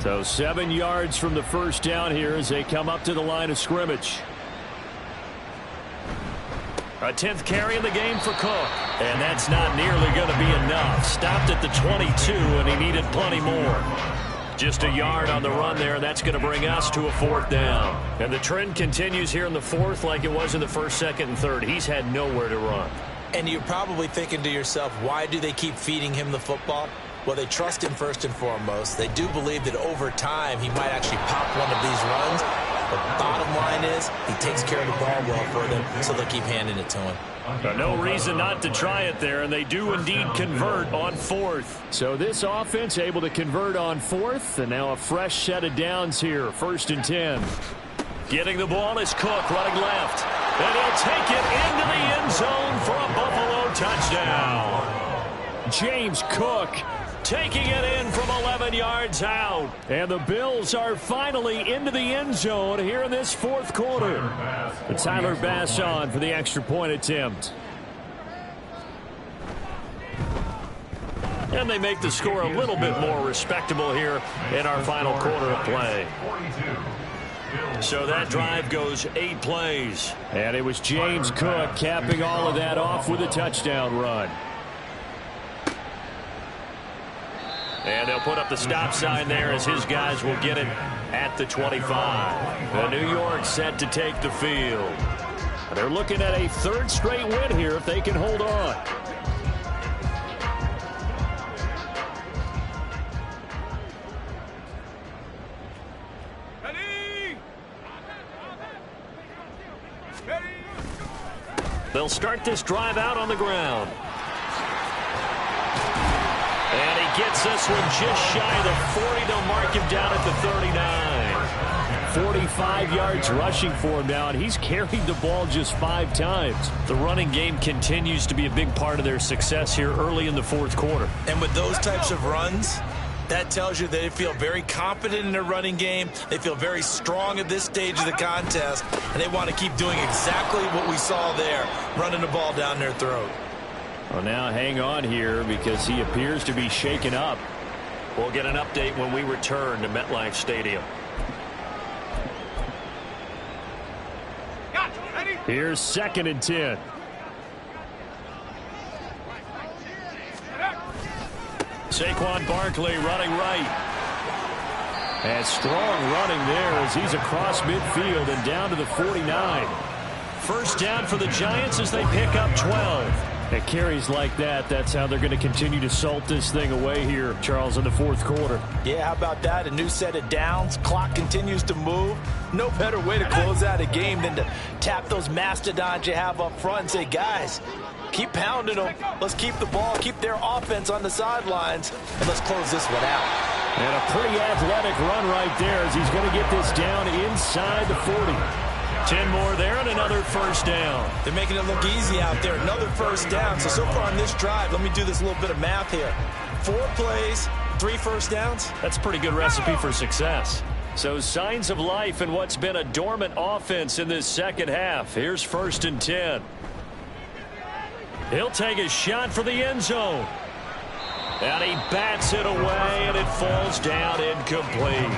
Speaker 4: So 7 yards from the first down here as they come up to the line of scrimmage.
Speaker 2: A 10th carry in the game for Cook. And that's not nearly going to be enough. Stopped at the 22, and he needed plenty more. Just a yard on the run there. That's going to bring us to a 4th down. And the trend continues here in the 4th like it was in the 1st, 2nd, and 3rd. He's had nowhere to run.
Speaker 3: And you're probably thinking to yourself, why do they keep feeding him the football? Well, they trust him first and foremost. They do believe that over time he might actually pop one of these runs. The bottom line is he takes care of the ball well for them, so they'll keep handing it to him.
Speaker 2: No reason not to try it there, and they do indeed convert on 4th.
Speaker 4: So this offense able to convert on 4th, and now a fresh set of downs here, 1st and 10.
Speaker 2: Getting the ball is Cook running left, and he'll take it into the end zone for a Buffalo touchdown.
Speaker 4: James Cook
Speaker 2: taking it in from 11 yards out.
Speaker 4: And the Bills are finally into the end zone here in this 4th quarter. But Tyler Bass on for the extra point attempt.
Speaker 2: And they make the score a little bit more respectable here in our final quarter of play. So that drive goes 8 plays.
Speaker 4: And it was James Cook capping all of that off with a touchdown run.
Speaker 2: And they'll put up the stop sign there as his guys will get it at the 25. The New York set to take the field.
Speaker 4: They're looking at a 3rd straight win here if they can hold on.
Speaker 2: They'll start this drive out on the ground. And he gets this one just shy of the 40. They'll mark him down at the 39.
Speaker 4: 45 yards rushing for him now, and he's carried the ball just 5 times.
Speaker 2: The running game continues to be a big part of their success here early in the 4th quarter.
Speaker 5: And with those types of runs, that tells you they feel very confident in their running game. They feel very strong at this stage of the contest, and they want to keep doing exactly what we saw there, running the ball down their throat.
Speaker 4: Well, now hang on here because he appears to be shaken up.
Speaker 2: We'll get an update when we return to MetLife Stadium.
Speaker 4: Here's 2nd and 10.
Speaker 2: Saquon Barkley running right.
Speaker 4: And strong running there as he's across midfield and down to the 49.
Speaker 2: 1st down for the Giants as they pick up 12.
Speaker 4: At carries like that, that's how they're going to continue to salt this thing away here, Charles, in the 4th quarter.
Speaker 5: Yeah, how about that? A new set of downs. Clock continues to move. No better way to close out a game than to tap those mastodons you have up front and say, guys, keep pounding them. Let's keep the ball, keep their offense on the sidelines, and let's close this one out.
Speaker 4: And a pretty athletic run right there as he's going to get this down inside the 40.
Speaker 2: 10 more there and another 1st down.
Speaker 5: They're making it look easy out there. Another 1st down. So far on this drive, let me do this little bit of math here. 4 plays,
Speaker 3: 3 first downs.
Speaker 2: That's a pretty good recipe for success. So signs of life in what's been a dormant offense in this second half. Here's 1st and 10. He'll take a shot for the end zone. And he bats it away, and it falls down incomplete.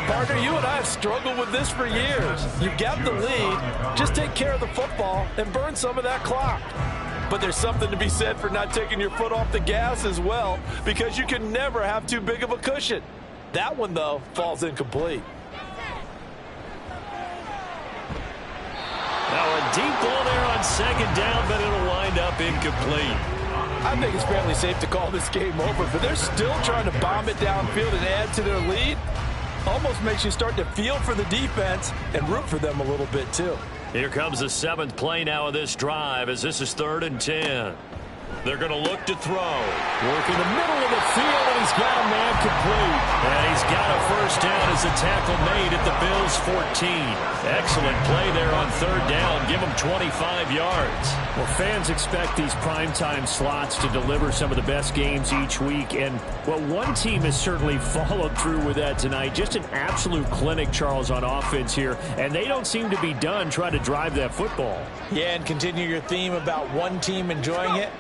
Speaker 5: Partner, you and I have struggled with this for years. You've got the lead. Just take care of the football and burn some of that clock. But there's something to be said for not taking your foot off the gas as well, because you can never have too big of a cushion. That one, though, falls incomplete.
Speaker 2: Now a deep ball there on 2nd down, but it'll wind up incomplete.
Speaker 5: I think it's fairly safe to call this game over, but they're still trying to bomb it downfield and add to their lead. Almost makes you start to feel for the defense and root for them a little bit, too.
Speaker 2: Here comes the 7th play now of this drive, as this is 3rd and 10. They're going to look to throw.
Speaker 4: Work in the middle of the field, and he's got a man complete.
Speaker 2: And he's got a 1st down as the tackle made at the Bills' 14. Excellent play there on 3rd down. Give them 25 yards.
Speaker 4: Well, fans expect these primetime slots to deliver some of the best games each week. And, well, one team has certainly followed through with that tonight. Just an absolute clinic, Charles, on offense here. And they don't seem to be done trying to drive that football.
Speaker 3: Yeah, and continue your theme about one team enjoying it.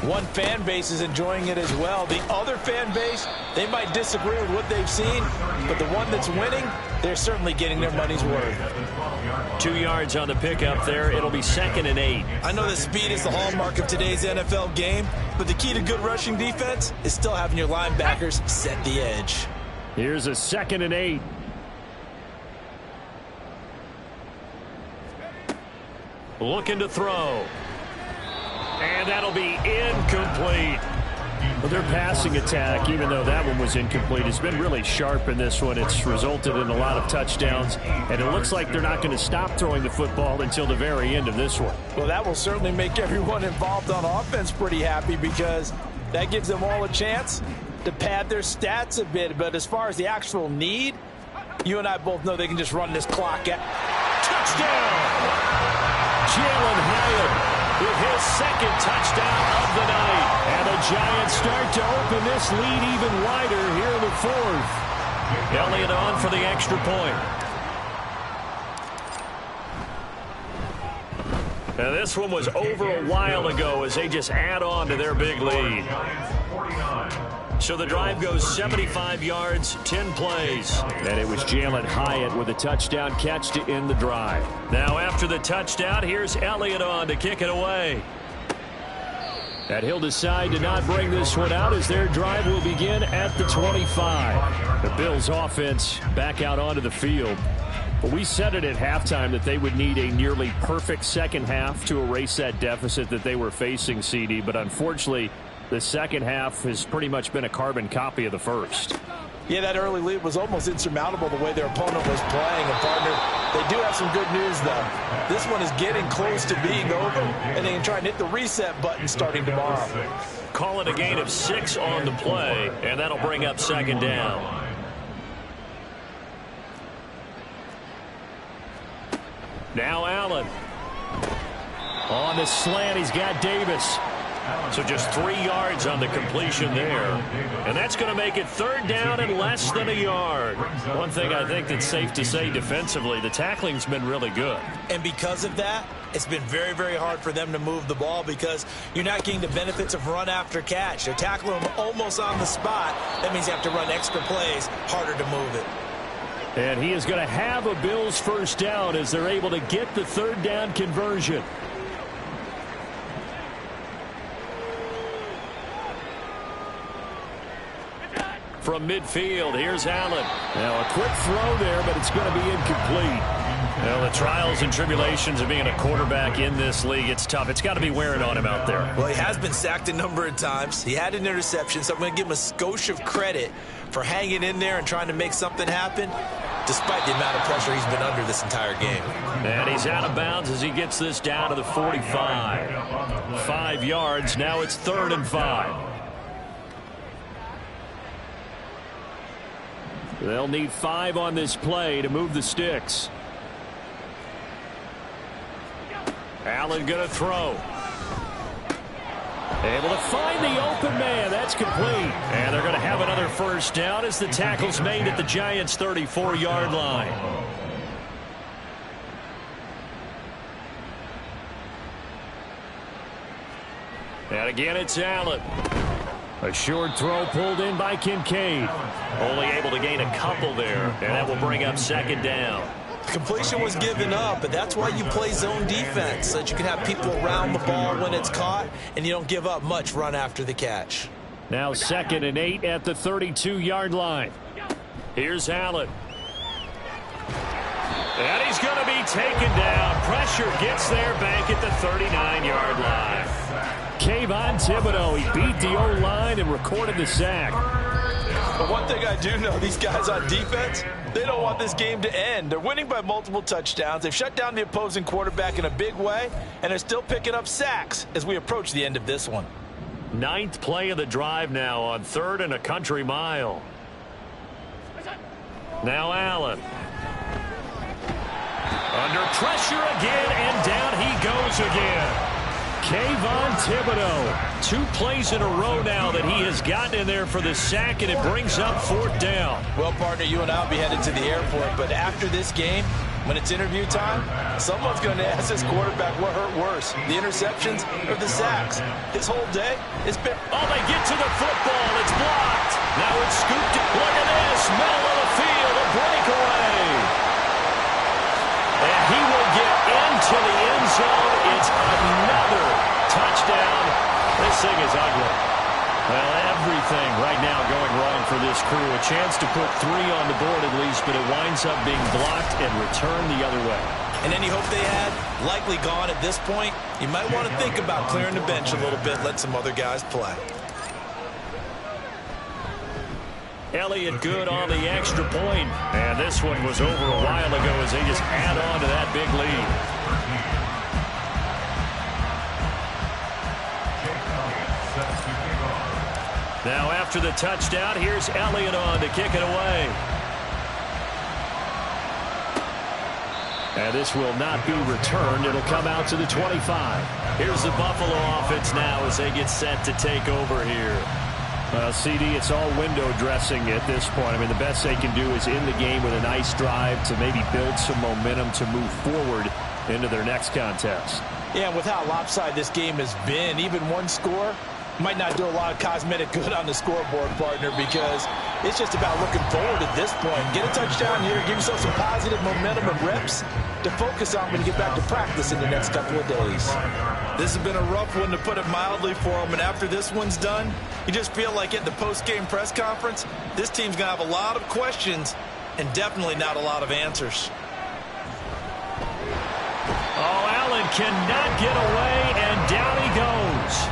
Speaker 3: One fan base is enjoying it as well. The other fan base, they might disagree with what they've seen, but the one that's winning, they're certainly getting their money's worth.
Speaker 2: 2 yards on the pickup there. It'll be 2nd and 8.
Speaker 3: I know that speed is the hallmark of today's NFL game, but the key to good rushing defense is still having your linebackers set the edge.
Speaker 4: Here's a 2nd and 8.
Speaker 2: Looking to throw. And that'll be incomplete.
Speaker 4: Well, their passing attack, even though that one was incomplete, has been really sharp in this one. It's resulted in a lot of touchdowns, and it looks like they're not going to stop throwing the football until the very end of this one.
Speaker 5: Well, that will certainly make everyone involved on offense pretty happy, because that gives them all a chance to pad their stats a bit. But as far as the actual need, you and I both know they can just run this clock out.
Speaker 2: Touchdown! Jalen Hyatt with his 2nd touchdown of the night. And the Giants start to open this lead even wider here in the 4th. Elliott on for the extra point. And this one was over a while ago as they just add on to their big lead. So the drive goes 75 yards, 10 plays.
Speaker 4: And it was Jalen Hyatt with a touchdown catch to end the drive.
Speaker 2: Now after the touchdown, here's Elliott on to kick it away.
Speaker 4: And he'll decide to not bring this one out as their drive will begin at the 25. The Bills offense back out onto the field. But we said it at halftime that they would need a nearly perfect second half to erase that deficit that they were facing, CD. But unfortunately, the second half has pretty much been a carbon copy of the first.
Speaker 5: Yeah, that early lead was almost insurmountable the way their opponent was playing. And, partner, they do have some good news, though. This one is getting close to being over, and they can try and hit the reset button starting tomorrow.
Speaker 2: Call it a gain of 6 on the play, and that'll bring up 2nd down. Now Allen. On the slant, he's got Davis. So just 3 yards on the completion there. And that's going to make it 3rd down and less than a yard. One thing I think that's safe to say defensively, the tackling's been really good.
Speaker 3: And because of that, it's been very, very hard for them to move the ball because you're not getting the benefits of run after catch. They're tackling them almost on the spot. That means you have to run extra plays, harder to move it.
Speaker 4: And he is going to have a Bills 1st down as they're able to get the 3rd down conversion.
Speaker 2: From midfield, here's Allen.
Speaker 4: Now a quick throw there, but it's going to be incomplete.
Speaker 2: Well, the trials and tribulations of being a quarterback in this league, it's tough. It's got to be wearing on him out there.
Speaker 3: Well, he has been sacked a number of times. He had an interception, so I'm going to give him a skosh of credit for hanging in there and trying to make something happen, despite the amount of pressure he's been under this entire game.
Speaker 2: And he's out of bounds as he gets this down to the 45. 5 yards. Now it's 3rd and 5.
Speaker 4: They'll need 5 on this play to move the sticks.
Speaker 2: Allen going to throw.
Speaker 4: Able to find the open man. That's complete. And they're going to have another first down as the tackle's made at the Giants' 34-yard line. And again, it's Allen. A short throw pulled in by Kincaid. Only able to gain a couple there, and that will bring up second down.
Speaker 3: Completion was given up, but that's why you play zone defense, so that you can have people around the ball when it's caught, and you don't give up much run after the catch.
Speaker 4: Now 2nd and 8 at the 32-yard line. Here's Allen. And he's going to be taken down. Pressure gets there back at the 39-yard line. Kayvon Thibodeau, he beat the O-line and recorded the sack.
Speaker 5: But one thing I do know, these guys on defense, they don't want this game to end. They're winning by multiple touchdowns. They've shut down the opposing quarterback in a big way, and they're still picking up sacks as we approach the end of this one.
Speaker 2: 9th play of the drive now on 3rd and a country mile. Now Allen. Under pressure again, and down he goes again. Kayvon Thibodeau, 2 plays in a row now that he has gotten in there for the sack, and it brings up 4th down.
Speaker 5: Well, partner, you and I will be headed to the airport, but after this game, when it's interview time, someone's going to ask this quarterback what hurt worse, the interceptions or the sacks. His whole day has been...
Speaker 2: Oh, they get to the football. It's blocked. Now it's scooped. Look at this. Middle of the field, a breakaway. And he will get into the end zone. It's another touchdown. This thing is ugly. Well, everything right now going wrong for this crew. A chance to put 3 on the board at least, but it winds up being blocked and returned the other way.
Speaker 3: And any hope they had, likely gone at this point. You might want to think about clearing the bench a little bit, let some other guys play.
Speaker 2: Elliott good on the extra point. And this one was over a while ago as they just add on to that big lead. Now after the touchdown, here's Elliott on to kick it away. And this will not be returned. It'll come out to the 25. Here's the Buffalo offense now as they get set to take over here.
Speaker 4: CD, it's all window dressing at this point. I mean, the best they can do is in the game with a nice drive to maybe build some momentum to move forward into their next contest.
Speaker 5: Yeah, with how lopsided this game has been, even one score might not do a lot of cosmetic good on the scoreboard, partner, because it's just about looking forward at this point. Get a touchdown here, give yourself some positive momentum and reps to focus on when you get back to practice in the next couple of days. This has been a rough one, to put it mildly, for them, and after this one's done, you just feel like at the post-game press conference, this team's going to have a lot of questions and definitely not a lot of answers.
Speaker 2: Oh, Allen cannot get away, and down he goes.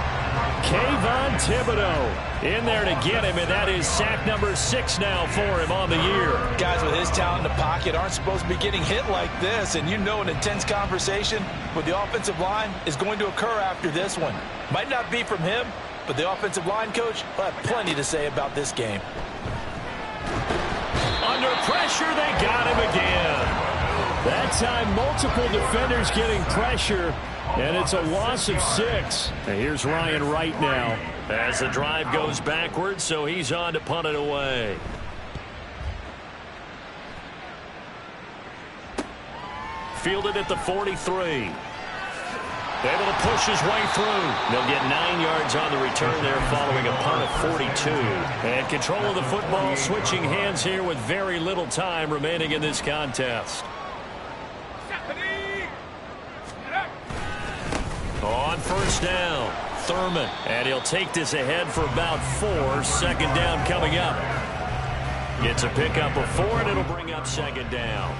Speaker 2: Kayvon Thibodeau in there to get him, and that is sack number 6 now for him on the year.
Speaker 5: Guys with his talent in the pocket aren't supposed to be getting hit like this, and you know an intense conversation with the offensive line is going to occur after this one. Might not be from him, but the offensive line coach will have plenty to say about this game.
Speaker 2: Under pressure, they got him again.
Speaker 4: That time, multiple defenders getting pressure, and it's a loss of 6. And here's Ryan Wright now.
Speaker 2: As the drive goes backwards, so he's on to punt it away. Fielded at the 43. Able to push his way through. They'll get 9 yards on the return there following a punt of 42. And control of the football switching hands here with very little time remaining in this contest. On first down, Thurman. And he'll take this ahead for about 4. 2nd down coming up. Gets a pickup of 4, and it'll bring up 2nd down.